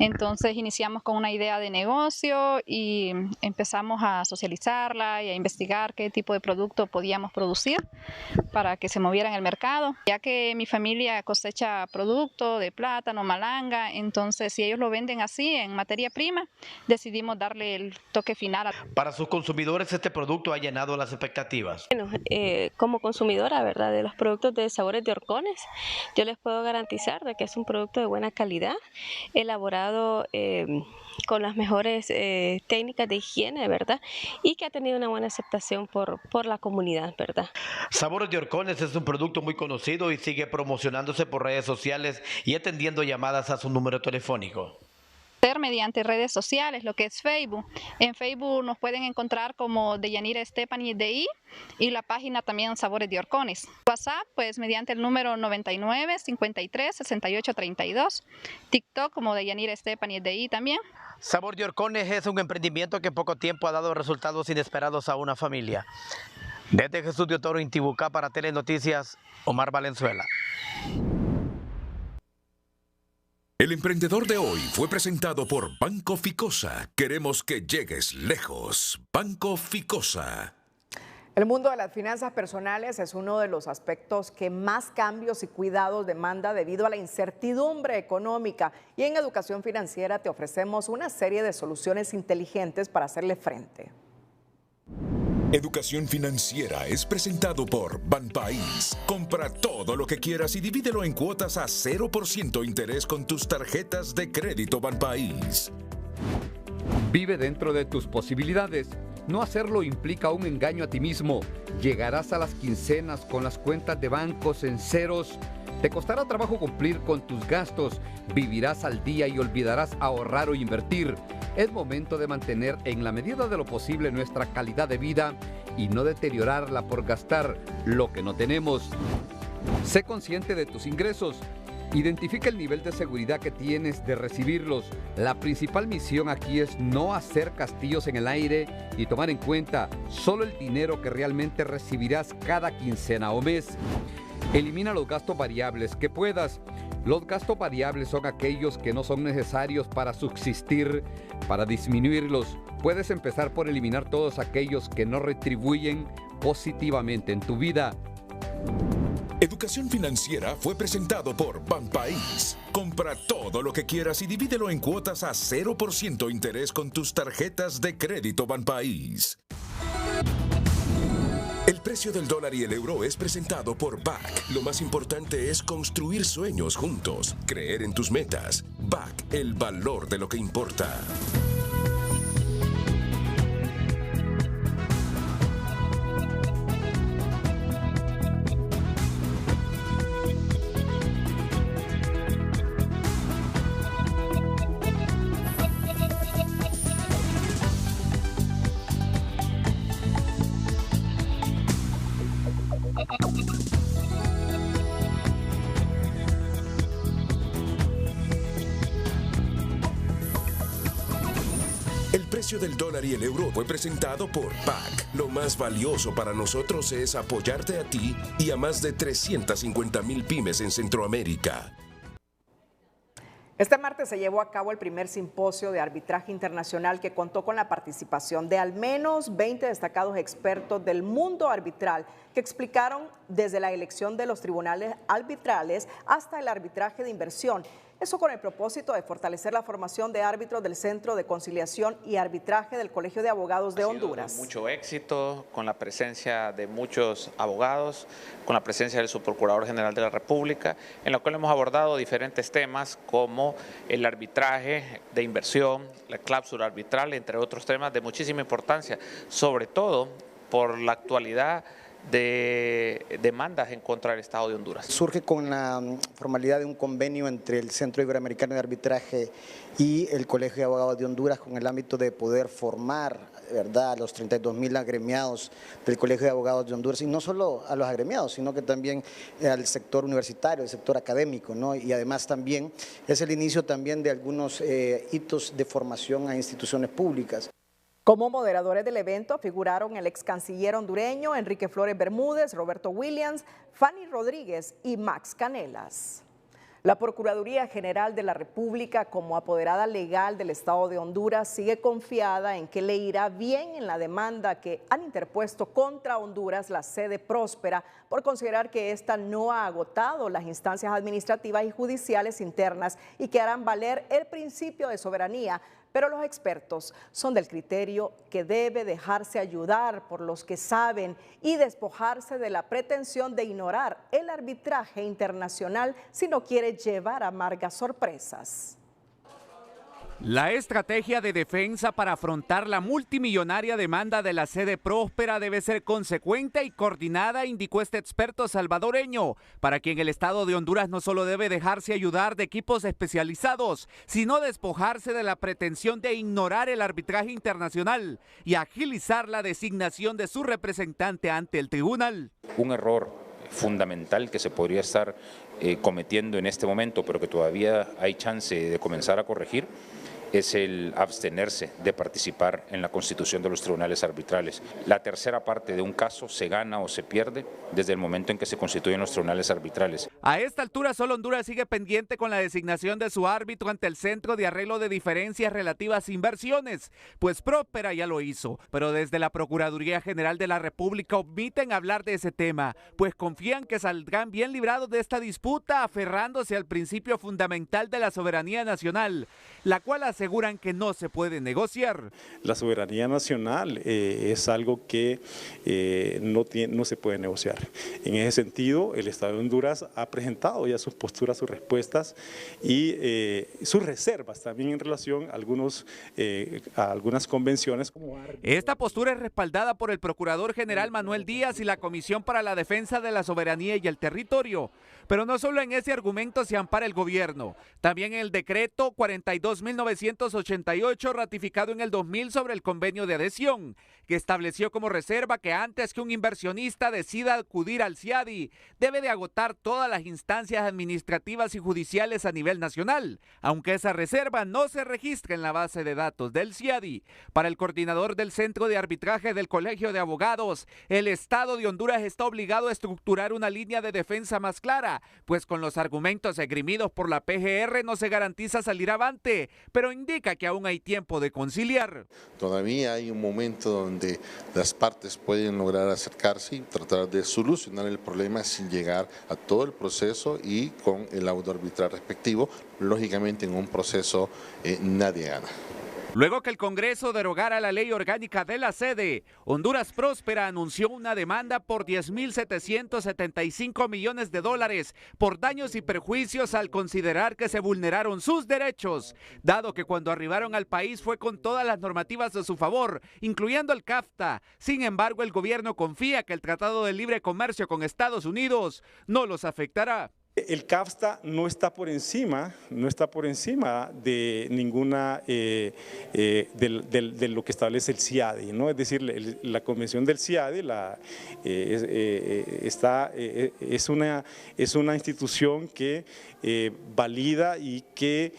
Entonces iniciamos con una idea de negocio y empezamos a socializarla y a investigar qué tipo de producto podíamos producir para que se moviera en el mercado. Ya que mi familia cosecha producto de plátano, malanga, entonces si ellos lo venden así en materia prima, decidimos darle el toque final. Para sus consumidores este producto ha llenado las expectativas. Bueno, como consumidora, ¿verdad?, de los productos de Sabores de Horcones, yo les puedo garantizar de que es un producto de buena calidad, elaborado elaborado con las mejores técnicas de higiene, ¿verdad? Y que ha tenido una buena aceptación por la comunidad, ¿verdad? Sabores de Horcones es un producto muy conocido y sigue promocionándose por redes sociales y atendiendo llamadas a su número telefónico. Mediante redes sociales, lo que es Facebook. En Facebook nos pueden encontrar como Deyanira Estefany DI y la página también Sabores de Horcones. WhatsApp, pues mediante el número 99 53 68 32. TikTok como Deyanira Estefany DI también. Sabor de Horcones es un emprendimiento que en poco tiempo ha dado resultados inesperados a una familia. Desde Jesús de Otoro, Intibucá, para Telenoticias, Omar Valenzuela. El emprendedor de hoy fue presentado por Banco Ficosa. Queremos que llegues lejos. Banco Ficosa. El mundo de las finanzas personales es uno de los aspectos que más cambios y cuidados demanda debido a la incertidumbre económica. Y en Educación Financiera te ofrecemos una serie de soluciones inteligentes para hacerle frente. Educación Financiera es presentado por Banpaís. Compra todo lo que quieras y divídelo en cuotas a 0% interés con tus tarjetas de crédito Banpaís. Vive dentro de tus posibilidades. No hacerlo implica un engaño a ti mismo. Llegarás a las quincenas con las cuentas de bancos en ceros. Te costará trabajo cumplir con tus gastos. Vivirás al día y olvidarás ahorrar o invertir. Es momento de mantener en la medida de lo posible nuestra calidad de vida y no deteriorarla por gastar lo que no tenemos. Sé consciente de tus ingresos. Identifica el nivel de seguridad que tienes de recibirlos. La principal misión aquí es no hacer castillos en el aire y tomar en cuenta solo el dinero que realmente recibirás cada quincena o mes. Elimina los gastos variables que puedas. Los gastos variables son aquellos que no son necesarios para subsistir. Para disminuirlos, puedes empezar por eliminar todos aquellos que no retribuyen positivamente en tu vida. Educación Financiera fue presentado por Banpaís. Compra todo lo que quieras y divídelo en cuotas a 0% interés con tus tarjetas de crédito Banpaís. El precio del dólar y el euro es presentado por BAC. Lo más importante es construir sueños juntos, creer en tus metas. BAC, el valor de lo que importa. El precio del dólar y el euro fue presentado por BAC. Lo más valioso para nosotros es apoyarte a ti y a más de 350,000 pymes en Centroamérica. Este martes se llevó a cabo el primer simposio de arbitraje internacional que contó con la participación de al menos 20 destacados expertos del mundo arbitral que explicaron desde la elección de los tribunales arbitrales hasta el arbitraje de inversión. Eso con el propósito de fortalecer la formación de árbitros del Centro de Conciliación y Arbitraje del Colegio de Abogados de Honduras. Mucho éxito, con la presencia de muchos abogados, con la presencia del Subprocurador General de la República, en lo cual hemos abordado diferentes temas como el arbitraje de inversión, la cláusula arbitral, entre otros temas de muchísima importancia, sobre todo por la actualidad de demandas en contra del Estado de Honduras. Surge con la formalidad de un convenio entre el Centro Iberoamericano de Arbitraje y el Colegio de Abogados de Honduras con el ámbito de poder formar, ¿verdad?, a los 32,000 agremiados del Colegio de Abogados de Honduras, y no solo a los agremiados, sino que también al sector universitario, al sector académico, ¿no? Y además también es el inicio también de algunos hitos de formación a instituciones públicas. Como moderadores del evento figuraron el ex canciller hondureño Enrique Flores Bermúdez, Roberto Williams, Fanny Rodríguez y Max Canelas. La Procuraduría General de la República, como apoderada legal del Estado de Honduras, sigue confiada en que le irá bien en la demanda que han interpuesto contra Honduras la sede Próspera por considerar que ésta no ha agotado las instancias administrativas y judiciales internas y que harán valer el principio de soberanía. Pero los expertos son del criterio que debe dejarse ayudar por los que saben y despojarse de la pretensión de ignorar el arbitraje internacional si no quiere llevar amargas sorpresas. La estrategia de defensa para afrontar la multimillonaria demanda de la sede próspera debe ser consecuente y coordinada, indicó este experto salvadoreño, para quien el Estado de Honduras no solo debe dejarse ayudar de equipos especializados, sino despojarse de la pretensión de ignorar el arbitraje internacional y agilizar la designación de su representante ante el tribunal. Un error fundamental que se podría estar cometiendo en este momento, pero que todavía hay chance de comenzar a corregir, es el abstenerse de participar en la constitución de los tribunales arbitrales. La tercera parte de un caso se gana o se pierde desde el momento en que se constituyen los tribunales arbitrales. A esta altura solo Honduras sigue pendiente con la designación de su árbitro ante el Centro de Arreglo de Diferencias Relativas a Inversiones, pues Próspera ya lo hizo, pero desde la Procuraduría General de la República omiten hablar de ese tema, pues confían que saldrán bien librados de esta disputa aferrándose al principio fundamental de la soberanía nacional, la cual aseguran que no se puede negociar. La soberanía nacional es algo que no se puede negociar. En ese sentido, el Estado de Honduras ha presentado ya sus posturas, sus respuestas y sus reservas también en relación a algunas convenciones. Esta postura es respaldada por el Procurador General Manuel Díaz y la Comisión para la Defensa de la Soberanía y el Territorio. Pero no solo en ese argumento se ampara el gobierno, también en el decreto 42.988 ratificado en el 2000 sobre el convenio de adhesión, que estableció como reserva que antes que un inversionista decida acudir al CIADI, debe de agotar todas las instancias administrativas y judiciales a nivel nacional, aunque esa reserva no se registra en la base de datos del CIADI. Para el coordinador del Centro de Arbitraje del Colegio de Abogados, el Estado de Honduras está obligado a estructurar una línea de defensa más clara, pues con los argumentos esgrimidos por la PGR no se garantiza salir avante, pero indica que aún hay tiempo de conciliar. Todavía hay un momento donde las partes pueden lograr acercarse y tratar de solucionar el problema sin llegar a todo el proceso y con el laudo arbitral respectivo. Lógicamente en un proceso nadie gana. Luego que el Congreso derogara la ley orgánica de la sede, Honduras Próspera anunció una demanda por $10.775 millones por daños y perjuicios al considerar que se vulneraron sus derechos, dado que cuando arribaron al país fue con todas las normativas a su favor, incluyendo el CAFTA. Sin embargo, el gobierno confía que el Tratado de Libre Comercio con Estados Unidos no los afectará. El CAFTA no está por encima de ninguna de lo que establece el CIADI, ¿no? Es decir, la convención del CIADI es una institución que valida y que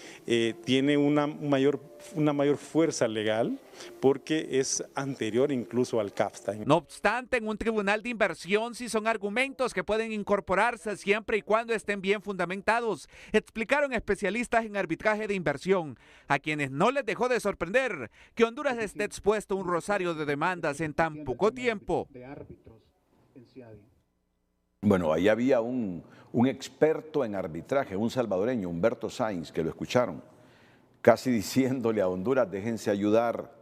tiene una mayor fuerza legal porque es anterior incluso al CAFTA. No obstante, en un tribunal de inversión sí son argumentos que pueden incorporarse siempre y cuando estén bien fundamentados, explicaron especialistas en arbitraje de inversión, a quienes no les dejó de sorprender que Honduras esté expuesto a un rosario de demandas en tan poco tiempo. Bueno, ahí había un experto en arbitraje, un salvadoreño, Humberto Sainz, que lo escucharon, casi diciéndole a Honduras, déjense ayudar,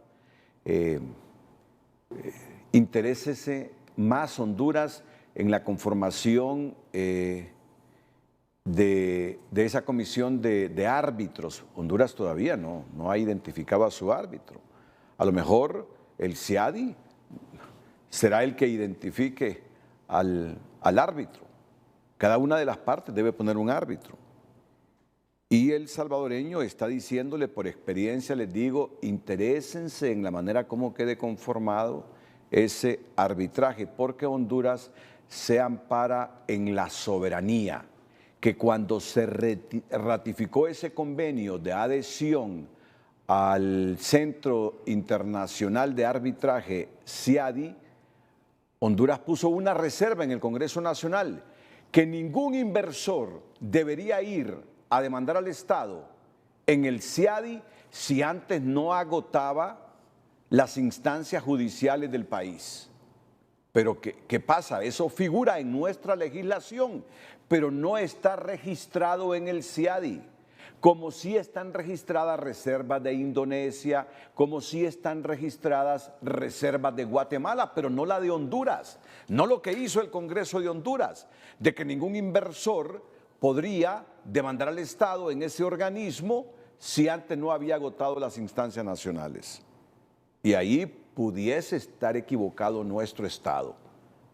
interésese más Honduras en la conformación de esa comisión de árbitros. Honduras todavía no ha identificado a su árbitro. A lo mejor el CIADI será el que identifique al árbitro. Cada una de las partes debe poner un árbitro. Y el salvadoreño está diciéndole, por experiencia les digo, interésense en la manera como quede conformado ese arbitraje, porque Honduras se ampara en la soberanía, que cuando se ratificó ese convenio de adhesión al Centro Internacional de Arbitraje, CIADI, Honduras puso una reserva en el Congreso Nacional, que ningún inversor debería ir a demandar al Estado en el CIADI si antes no agotaba las instancias judiciales del país. Pero ¿qué pasa? Eso figura en nuestra legislación, pero no está registrado en el CIADI, como sí están registradas reservas de Indonesia, como sí están registradas reservas de Guatemala, pero no la de Honduras, no lo que hizo el Congreso de Honduras, de que ningún inversor podría demandar al Estado en ese organismo si antes no había agotado las instancias nacionales? Y ahí pudiese estar equivocado nuestro Estado.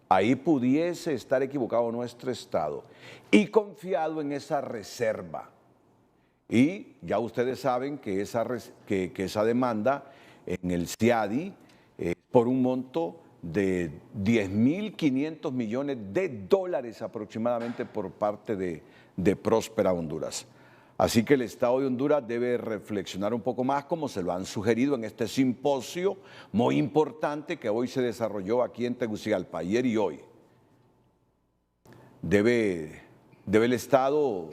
Ahí pudiese estar equivocado nuestro Estado y confiado en esa reserva. Y ya ustedes saben que esa demanda en el CIADI por un monto de 10.500 millones de dólares aproximadamente por parte de Próspera Honduras. Así que el Estado de Honduras debe reflexionar un poco más, como se lo han sugerido en este simposio muy importante que hoy se desarrolló aquí en Tegucigalpa, ayer y hoy. Debe el Estado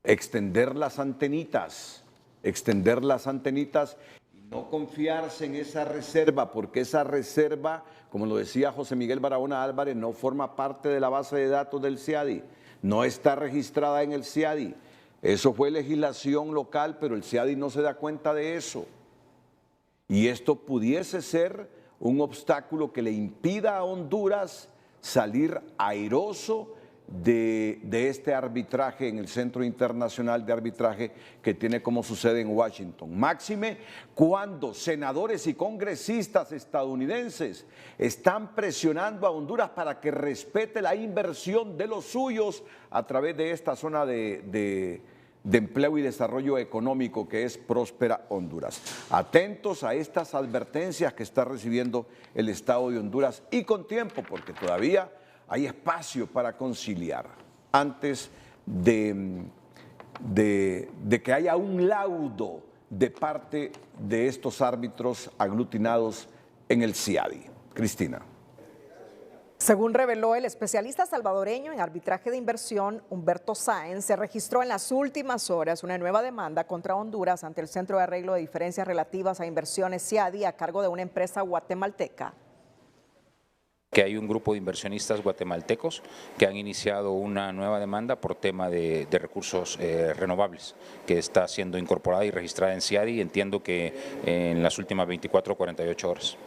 extender las antenitas y no confiarse en esa reserva, porque esa reserva, como lo decía José Miguel Barahona Álvarez, no forma parte de la base de datos del CIADI. No está registrada en el CIADI. Eso fue legislación local, pero el CIADI no se da cuenta de eso. Y esto pudiese ser un obstáculo que le impida a Honduras salir airoso de este arbitraje en el Centro Internacional de Arbitraje que tiene como su sede en Washington. Máxime cuando senadores y congresistas estadounidenses están presionando a Honduras para que respete la inversión de los suyos a través de esta zona de empleo y desarrollo económico que es Próspera Honduras. Atentos a estas advertencias que está recibiendo el Estado de Honduras y con tiempo, porque todavía hay espacio para conciliar antes de que haya un laudo de parte de estos árbitros aglutinados en el CIADI. Cristina. Según reveló el especialista salvadoreño en arbitraje de inversión, Humberto Sáenz, se registró en las últimas horas una nueva demanda contra Honduras ante el Centro de Arreglo de Diferencias Relativas a Inversiones CIADI a cargo de una empresa guatemalteca. Que hay un grupo de inversionistas guatemaltecos que han iniciado una nueva demanda por tema de recursos renovables, que está siendo incorporada y registrada en CIADI, entiendo que en las últimas 24 o 48 horas.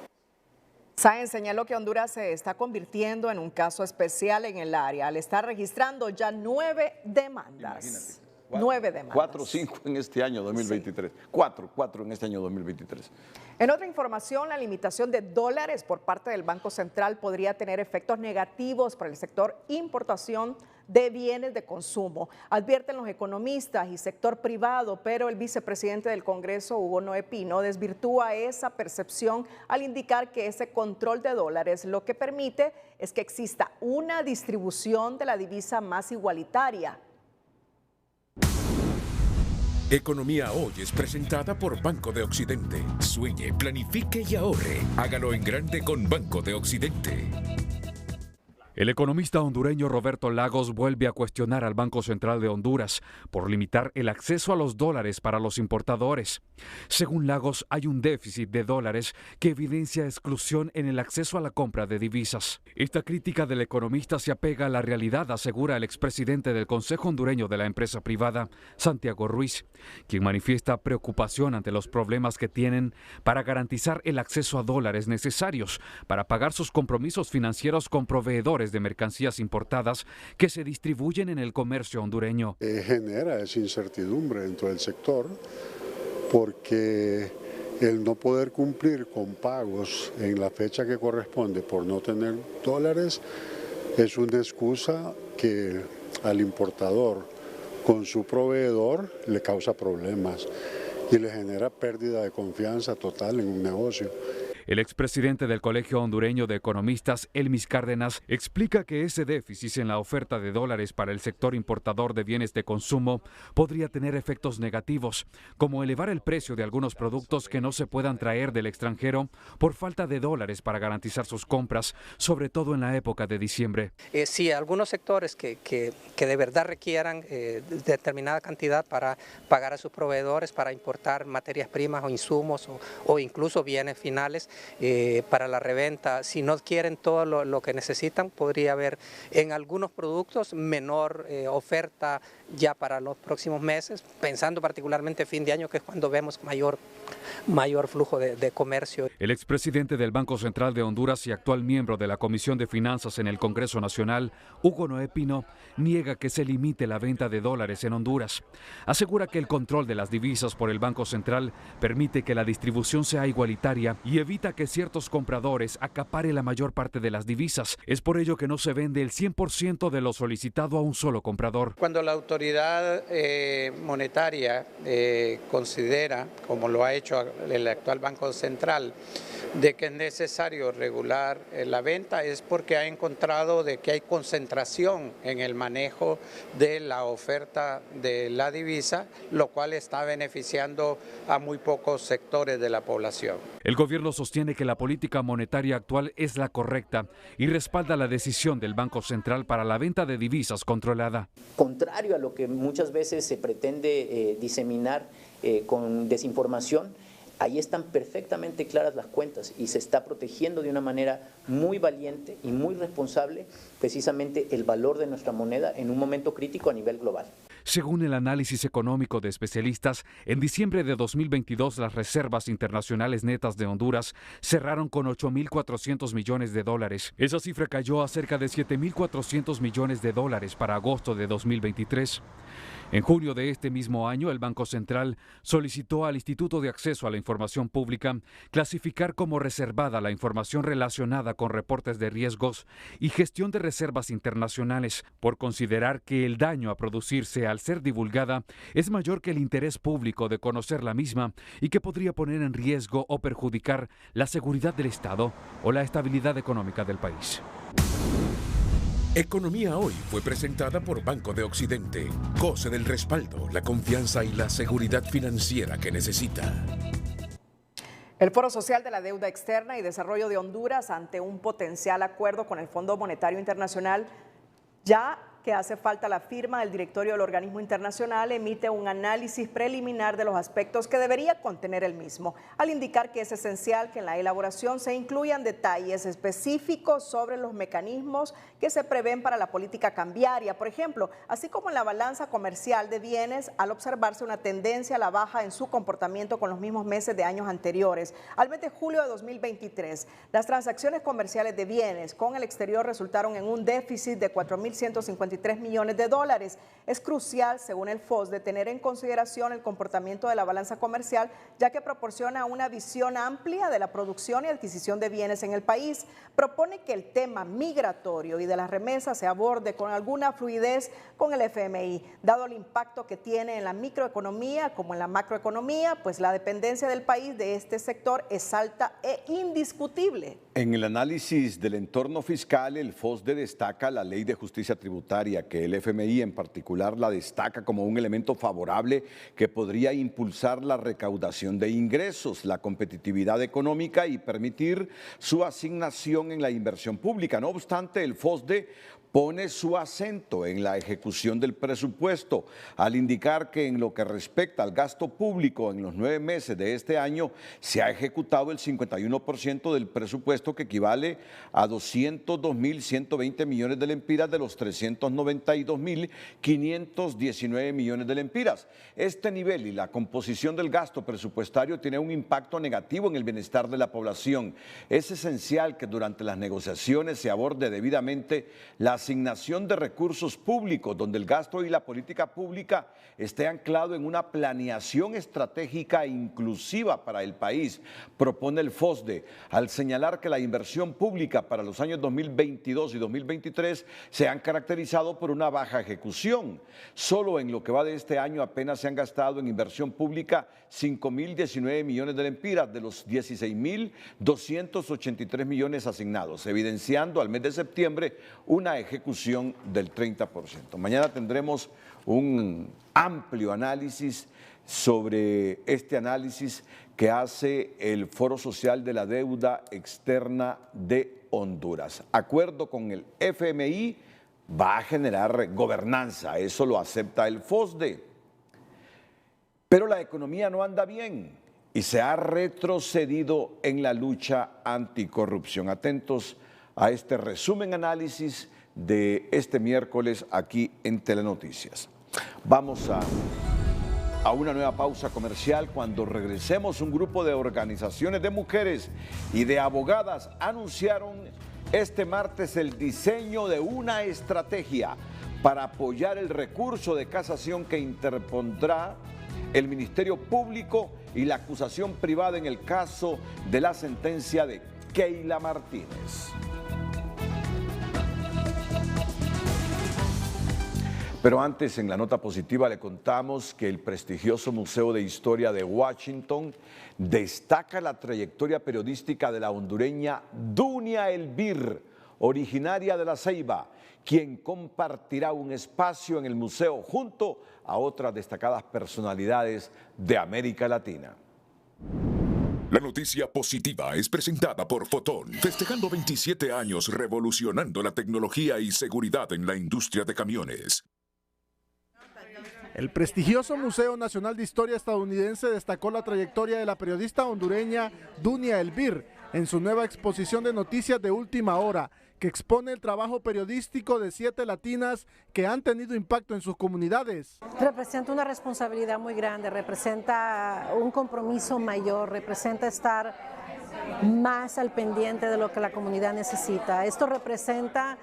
Sáenz señaló que Honduras se está convirtiendo en un caso especial en el área, al estar registrando ya 9 demandas. Imagínate. 9 demandas. 4 o 5 en este año 2023. Sí. 4 en este año 2023. En otra información, la limitación de dólares por parte del Banco Central podría tener efectos negativos para el sector importación de bienes de consumo. Advierten los economistas y sector privado, pero el vicepresidente del Congreso, Hugo Noé Pino, desvirtúa esa percepción al indicar que ese control de dólares lo que permite es que exista una distribución de la divisa más igualitaria. Economía Hoy es presentada por Banco de Occidente. Sueñe, planifique y ahorre. Hágalo en grande con Banco de Occidente. El economista hondureño Roberto Lagos vuelve a cuestionar al Banco Central de Honduras por limitar el acceso a los dólares para los importadores. Según Lagos, hay un déficit de dólares que evidencia exclusión en el acceso a la compra de divisas. Esta crítica del economista se apega a la realidad, asegura el expresidente del Consejo Hondureño de la empresa privada, Santiago Ruiz, quien manifiesta preocupación ante los problemas que tienen para garantizar el acceso a dólares necesarios para pagar sus compromisos financieros con proveedores de mercancías importadas que se distribuyen en el comercio hondureño. Genera esa incertidumbre dentro del sector porque el no poder cumplir con pagos en la fecha que corresponde por no tener dólares es una excusa que al importador con su proveedor le causa problemas y le genera pérdida de confianza total en un negocio. El expresidente del Colegio Hondureño de Economistas, Elmis Cárdenas, explica que ese déficit en la oferta de dólares para el sector importador de bienes de consumo podría tener efectos negativos, como elevar el precio de algunos productos que no se puedan traer del extranjero por falta de dólares para garantizar sus compras, sobre todo en la época de diciembre. Sí, algunos sectores que de verdad requieran determinada cantidad para pagar a sus proveedores, para importar materias primas o insumos o incluso bienes finales, para la reventa. Si no quieren todo lo que necesitan, podría haber en algunos productos menor oferta ya para los próximos meses, pensando particularmente fin de año, que es cuando vemos mayor flujo de comercio. El expresidente del Banco Central de Honduras y actual miembro de la Comisión de Finanzas en el Congreso Nacional, Hugo Noé Pino, niega que se limite la venta de dólares en Honduras. Asegura que el control de las divisas por el Banco Central permite que la distribución sea igualitaria y evita que ciertos compradores acaparen la mayor parte de las divisas. Es por ello que no se vende el 100% de lo solicitado a un solo comprador. Cuando la autoridad monetaria considera, como lo ha hecho el actual Banco Central, de que es necesario regular la venta, es porque ha encontrado de que hay concentración en el manejo de la oferta de la divisa, lo cual está beneficiando a muy pocos sectores de la población. El gobierno sostiene que la política monetaria actual es la correcta y respalda la decisión del Banco Central para la venta de divisas controlada. Contrario a lo que muchas veces se pretende diseminar con desinformación, ahí están perfectamente claras las cuentas y se está protegiendo de una manera muy valiente y muy responsable precisamente el valor de nuestra moneda en un momento crítico a nivel global. Según el análisis económico de especialistas, en diciembre de 2022 las reservas internacionales netas de Honduras cerraron con 8.400 millones de dólares. Esa cifra cayó a cerca de 7.400 millones de dólares para agosto de 2023. En junio de este mismo año, el Banco Central solicitó al Instituto de Acceso a la Información Pública clasificar como reservada la información relacionada con reportes de riesgos y gestión de reservas internacionales, por considerar que el daño a producirse al ser divulgada es mayor que el interés público de conocer la misma y que podría poner en riesgo o perjudicar la seguridad del Estado o la estabilidad económica del país. Economía Hoy fue presentada por Banco de Occidente. Goce del respaldo, la confianza y la seguridad financiera que necesita. El Foro Social de la Deuda Externa y Desarrollo de Honduras, ante un potencial acuerdo con el Fondo Monetario Internacional, ya que hace falta la firma del directorio del organismo internacional, emite un análisis preliminar de los aspectos que debería contener el mismo, al indicar que es esencial que en la elaboración se incluyan detalles específicos sobre los mecanismos que se prevén para la política cambiaria, por ejemplo, así como en la balanza comercial de bienes, al observarse una tendencia a la baja en su comportamiento con los mismos meses de años anteriores. Al mes de julio de 2023, las transacciones comerciales de bienes con el exterior resultaron en un déficit de 4.153 millones de dólares. Es crucial, según el FOSDE, tener en consideración el comportamiento de la balanza comercial, ya que proporciona una visión amplia de la producción y adquisición de bienes en el país. Propone que el tema migratorio y de las remesas se aborde con alguna fluidez con el FMI, dado el impacto que tiene en la microeconomía como en la macroeconomía, pues la dependencia del país de este sector es alta e indiscutible. En el análisis del entorno fiscal, el FOSDE destaca la Ley de Justicia Tributaria, que el FMI en particular la destaca como un elemento favorable que podría impulsar la recaudación de ingresos, la competitividad económica y permitir su asignación en la inversión pública. No obstante, el FOSDE pone su acento en la ejecución del presupuesto, al indicar que en lo que respecta al gasto público en los 9 meses de este año se ha ejecutado el 51% del presupuesto, que equivale a 202.120 millones de lempiras de los 392.519 millones de lempiras. Este nivel y la composición del gasto presupuestario tiene un impacto negativo en el bienestar de la población. Es esencial que durante las negociaciones se aborde debidamente la asignación de recursos públicos, donde el gasto y la política pública esté anclado en una planeación estratégica e inclusiva para el país, propone el FOSDE, al señalar que la inversión pública para los años 2022 y 2023 se han caracterizado por una baja ejecución. Solo en lo que va de este año apenas se han gastado en inversión pública 5.019 millones de lempiras de los 16.283 millones asignados, evidenciando al mes de septiembre una ejecución del 30%. Mañana tendremos un amplio análisis sobre este análisis que hace el Foro Social de la Deuda Externa de Honduras. Acuerdo con el FMI va a generar gobernanza, eso lo acepta el FOSDE. Pero la economía no anda bien y se ha retrocedido en la lucha anticorrupción. Atentos a este resumen análisis de este miércoles aquí en Telenoticias. Vamos a una nueva pausa comercial. Cuando regresemos, un grupo de organizaciones de mujeres y de abogadas anunciaron este martes el diseño de una estrategia para apoyar el recurso de casación que interpondrá el Ministerio Público y la acusación privada en el caso de la sentencia de Keila Martínez. Pero antes, en la nota positiva, le contamos que el prestigioso Museo de Historia de Washington destaca la trayectoria periodística de la hondureña Dunia Elvir, originaria de La Ceiba, quien compartirá un espacio en el museo junto a otras destacadas personalidades de América Latina. La noticia positiva es presentada por Fotón, festejando 27 años revolucionando la tecnología y seguridad en la industria de camiones. El prestigioso Museo Nacional de Historia estadounidense destacó la trayectoria de la periodista hondureña Dunia Elvir en su nueva exposición de noticias de última hora, que expone el trabajo periodístico de 7 latinas que han tenido impacto en sus comunidades. Representa una responsabilidad muy grande, representa un compromiso mayor, representa estar más al pendiente de lo que la comunidad necesita. Esto representa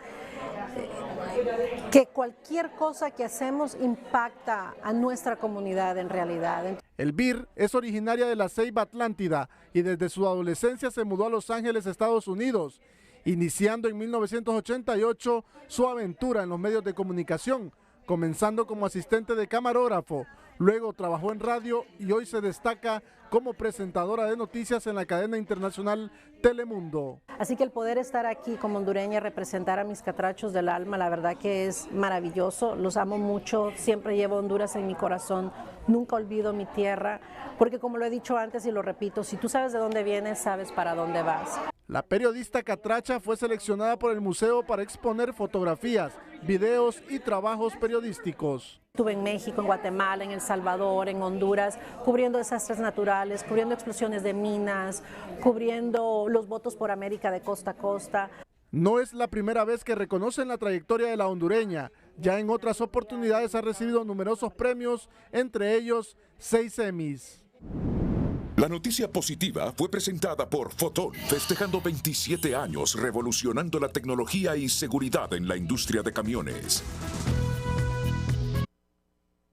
que cualquier cosa que hacemos impacta a nuestra comunidad en realidad. Elvir es originaria de La Ceiba, Atlántida, y desde su adolescencia se mudó a Los Ángeles, Estados Unidos, iniciando en 1988 su aventura en los medios de comunicación, comenzando como asistente de camarógrafo, luego trabajó en radio y hoy se destaca como presentadora de noticias en la cadena internacional Telemundo. Así que el poder estar aquí como hondureña, representar a mis catrachos del alma, la verdad que es maravilloso, los amo mucho, siempre llevo Honduras en mi corazón, nunca olvido mi tierra, porque como lo he dicho antes y lo repito, si tú sabes de dónde vienes, sabes para dónde vas. La periodista catracha fue seleccionada por el museo para exponer fotografías, videos y trabajos periodísticos. Estuve en México, en Guatemala, en El Salvador, en Honduras, cubriendo desastres naturales, cubriendo explosiones de minas, cubriendo los votos por América de costa a costa. No es la primera vez que reconocen la trayectoria de la hondureña. Ya en otras oportunidades ha recibido numerosos premios, entre ellos 6 Emmys. La noticia positiva fue presentada por Fotón, festejando 27 años revolucionando la tecnología y seguridad en la industria de camiones.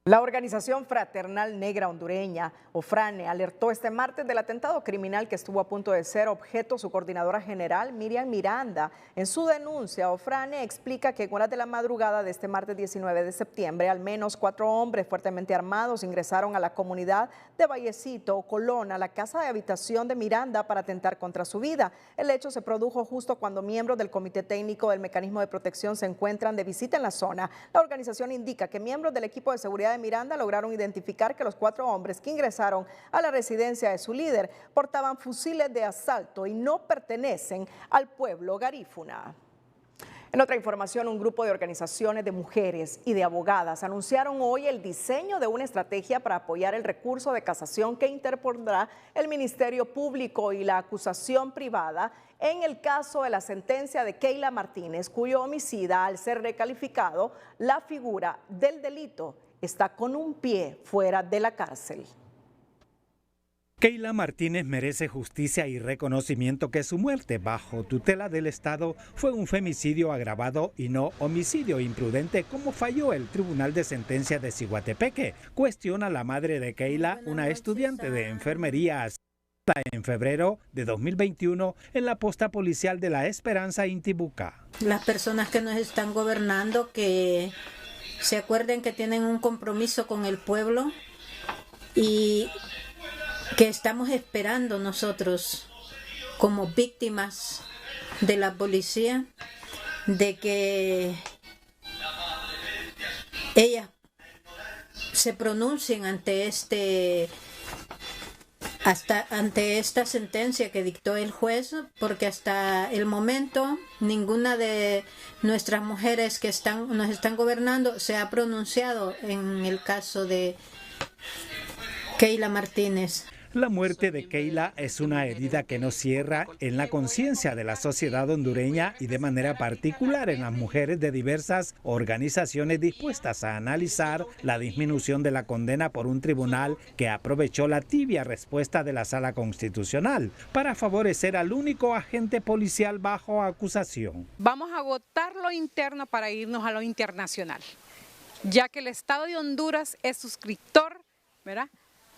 La organización fraternal negra hondureña, OFRANE, alertó este martes del atentado criminal que estuvo a punto de ser objeto su coordinadora general, Miriam Miranda. En su denuncia, OFRANE explica que en horas de la madrugada de este martes 19 de septiembre, al menos 4 hombres fuertemente armados ingresaron a la comunidad de Vallecito, Colón, a la casa de habitación de Miranda para atentar contra su vida. El hecho se produjo justo cuando miembros del Comité Técnico del Mecanismo de Protección se encuentran de visita en la zona. La organización indica que miembros del equipo de seguridad de Miranda lograron identificar que los 4 hombres que ingresaron a la residencia de su líder portaban fusiles de asalto y no pertenecen al pueblo garífuna. En otra información, un grupo de organizaciones de mujeres y de abogadas anunciaron hoy el diseño de una estrategia para apoyar el recurso de casación que interpondrá el Ministerio Público y la acusación privada en el caso de la sentencia de Keila Martínez, cuyo homicida, al ser recalificado, la figura del delito está con un pie fuera de la cárcel. Keila Martínez merece justicia y reconocimiento que su muerte bajo tutela del Estado fue un femicidio agravado y no homicidio imprudente como falló el Tribunal de Sentencia de Ciguatepeque, cuestiona la madre de Keila, una estudiante de enfermería en febrero de 2021 en la posta policial de La Esperanza, Intibucá. Las personas que nos están gobernando que se acuerden que tienen un compromiso con el pueblo y que estamos esperando nosotros como víctimas de la policía de que ellas se pronuncien ante esta sentencia que dictó el juez, porque hasta el momento ninguna de nuestras mujeres que nos están gobernando se ha pronunciado en el caso de Keila Martínez. La muerte de Keila es una herida que no cierra en la conciencia de la sociedad hondureña y de manera particular en las mujeres de diversas organizaciones dispuestas a analizar la disminución de la condena por un tribunal que aprovechó la tibia respuesta de la Sala Constitucional para favorecer al único agente policial bajo acusación. Vamos a agotar lo interno para irnos a lo internacional, ya que el Estado de Honduras es suscriptor, ¿verdad?,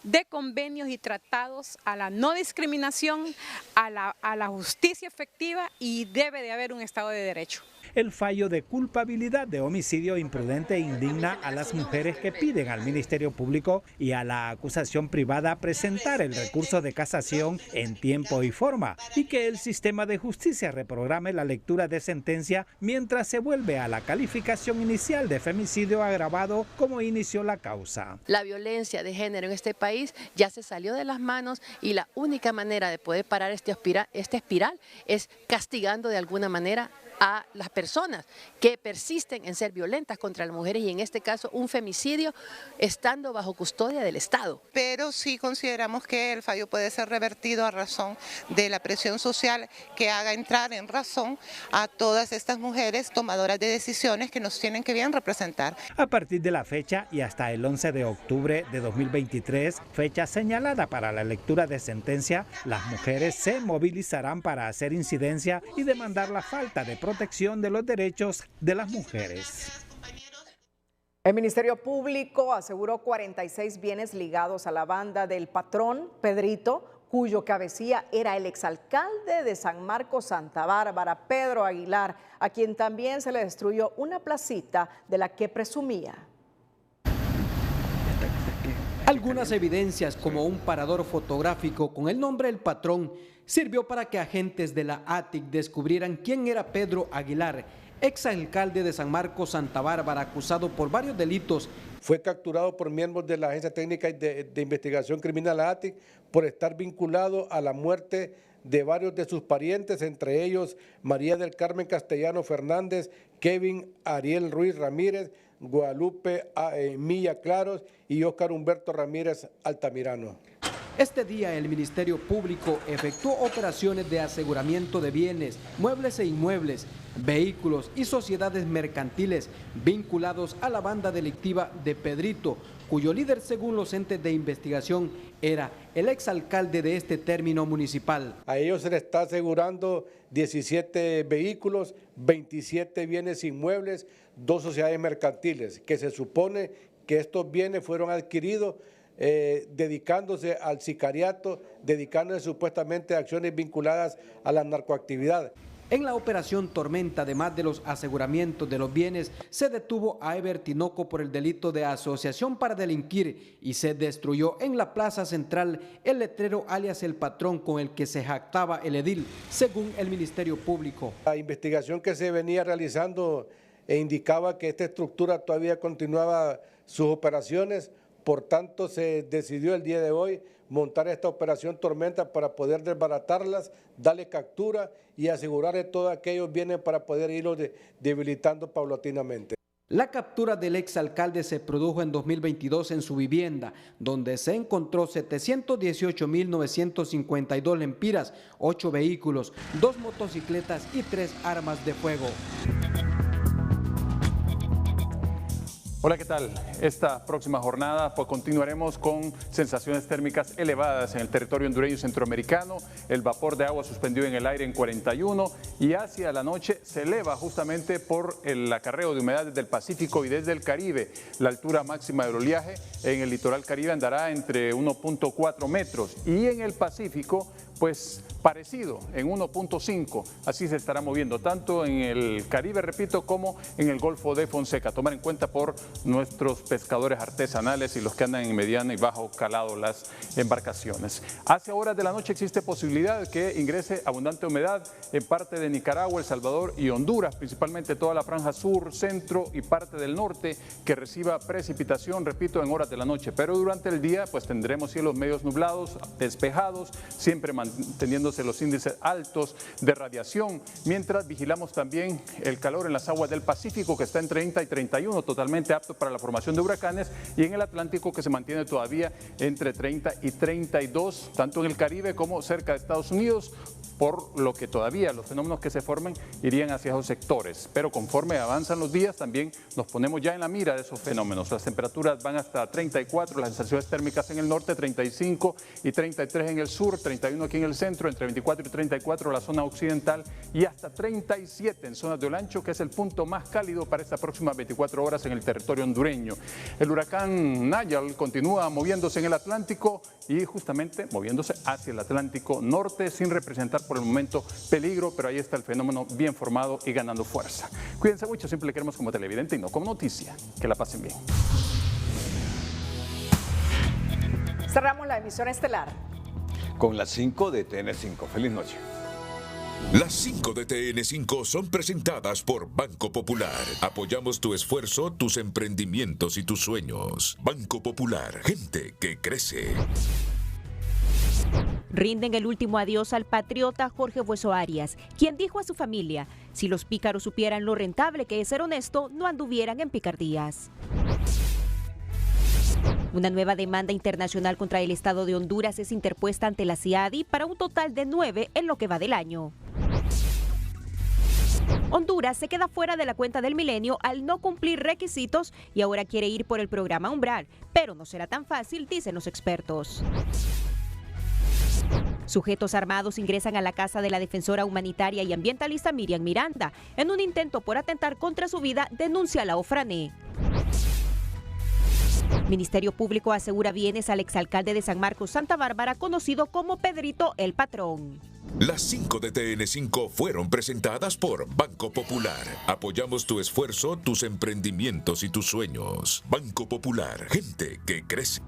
de convenios y tratados a la no discriminación, a la justicia efectiva, y debe de haber un Estado de Derecho. El fallo de culpabilidad de homicidio imprudente indigna a las mujeres que piden al Ministerio Público y a la acusación privada presentar el recurso de casación en tiempo y forma, y que el sistema de justicia reprograme la lectura de sentencia mientras se vuelve a la calificación inicial de femicidio agravado como inició la causa. La violencia de género en este país ya se salió de las manos, y la única manera de poder parar esta espiral es castigando de alguna manera a las personas que persisten en ser violentas contra las mujeres, y en este caso un femicidio estando bajo custodia del Estado. Pero sí consideramos que el fallo puede ser revertido a razón de la presión social que haga entrar en razón a todas estas mujeres tomadoras de decisiones que nos tienen que bien representar. A partir de la fecha y hasta el 11 de octubre de 2023, fecha señalada para la lectura de sentencia, las mujeres se movilizarán para hacer incidencia y demandar la falta de protección de los derechos de las mujeres. El Ministerio Público aseguró 46 bienes ligados a la banda del patrón Pedrito, cuyo cabecilla era el exalcalde de San Marcos, Santa Bárbara, Pedro Aguilar, a quien también se le destruyó una placita de la que presumía. Algunas evidencias, como un parador fotográfico con el nombre del patrón, sirvió para que agentes de la ATIC descubrieran quién era Pedro Aguilar, exalcalde de San Marcos, Santa Bárbara, acusado por varios delitos. Fue capturado por miembros de la Agencia Técnica de Investigación Criminal ATIC por estar vinculado a la muerte de varios de sus parientes, entre ellos María del Carmen Castellano Fernández, Kevin Ariel Ruiz Ramírez, Guadalupe Milla Claros y Óscar Humberto Ramírez Altamirano. Este día el Ministerio Público efectuó operaciones de aseguramiento de bienes, muebles e inmuebles, vehículos y sociedades mercantiles vinculados a la banda delictiva de Pedrito, cuyo líder, según los entes de investigación, era el exalcalde de este término municipal. A ellos se les está asegurando 17 vehículos, 27 bienes inmuebles, 2 sociedades mercantiles, que se supone que estos bienes fueron adquiridos dedicándose al sicariato, dedicándose supuestamente a acciones vinculadas a la narcoactividad. En la operación Tormenta, además de los aseguramientos de los bienes, se detuvo a Eber Tinoco por el delito de asociación para delinquir y se destruyó en la plaza central el letrero alias El Patrón con el que se jactaba el edil, según el Ministerio Público. La investigación que se venía realizando indicaba que esta estructura todavía continuaba sus operaciones. Por tanto, se decidió el día de hoy montar esta operación Tormenta para poder desbaratarlas, darle captura y asegurar que todos aquellos bienes para poder irlos debilitando paulatinamente. La captura del exalcalde se produjo en 2022 en su vivienda, donde se encontró 718.952 lempiras, 8 vehículos, 2 motocicletas y 3 armas de fuego. Hola, ¿qué tal? Esta próxima jornada pues continuaremos con sensaciones térmicas elevadas en el territorio hondureño y centroamericano. El vapor de agua suspendió en el aire en 41 y hacia la noche se eleva justamente por el acarreo de humedad desde el Pacífico y desde el Caribe. La altura máxima del oleaje en el litoral Caribe andará entre 1.4 metros y en el Pacífico pues parecido, en 1.5, así se estará moviendo tanto en el Caribe, repito, como en el Golfo de Fonseca. Tomar en cuenta por nuestros pescadores artesanales y los que andan en mediano y bajo calado las embarcaciones. Hacia horas de la noche existe posibilidad de que ingrese abundante humedad en parte de Nicaragua, El Salvador y Honduras, principalmente toda la franja sur, centro y parte del norte que reciba precipitación, repito, en horas de la noche. Pero durante el día pues tendremos cielos medios nublados, despejados, siempre mantenidos manteniéndose los índices altos de radiación, mientras vigilamos también el calor en las aguas del Pacífico, que está en 30 y 31, totalmente apto para la formación de huracanes, y en el Atlántico, que se mantiene todavía entre 30 y 32, tanto en el Caribe como cerca de Estados Unidos, por lo que todavía los fenómenos que se formen irían hacia esos sectores. Pero conforme avanzan los días, también nos ponemos ya en la mira de esos fenómenos. Las temperaturas van hasta 34, las sensaciones térmicas en el norte, 35 y 33 en el sur, 31 aquí en el centro, entre 24 y 34 la zona occidental y hasta 37 en zonas de Olancho, que es el punto más cálido para estas próximas 24 horas en el territorio hondureño. El huracán Nayal continúa moviéndose en el Atlántico y justamente moviéndose hacia el Atlántico norte sin representar por el momento peligro, pero ahí está el fenómeno bien formado y ganando fuerza. Cuídense mucho, siempre le queremos como televidente y no como noticia. Que la pasen bien. Cerramos la emisión estelar con las 5 de TN5. Feliz noche. Las 5 de TN5 son presentadas por Banco Popular. Apoyamos tu esfuerzo, tus emprendimientos y tus sueños. Banco Popular, gente que crece. Rinden el último adiós al patriota Jorge Bueso Arias, quien dijo a su familia: si los pícaros supieran lo rentable que es ser honesto, no anduvieran en picardías. Una nueva demanda internacional contra el Estado de Honduras es interpuesta ante la CIADI para un total de 9 en lo que va del año. Honduras se queda fuera de la cuenta del milenio al no cumplir requisitos y ahora quiere ir por el programa Umbral, pero no será tan fácil, dicen los expertos. Sujetos armados ingresan a la casa de la defensora humanitaria y ambientalista Miriam Miranda. En un intento por atentar contra su vida, denuncia la OFRANE. Ministerio Público asegura bienes al exalcalde de San Marcos, Santa Bárbara, conocido como Pedrito el Patrón. Las 5 de TN5 fueron presentadas por Banco Popular. Apoyamos tu esfuerzo, tus emprendimientos y tus sueños. Banco Popular, gente que crece.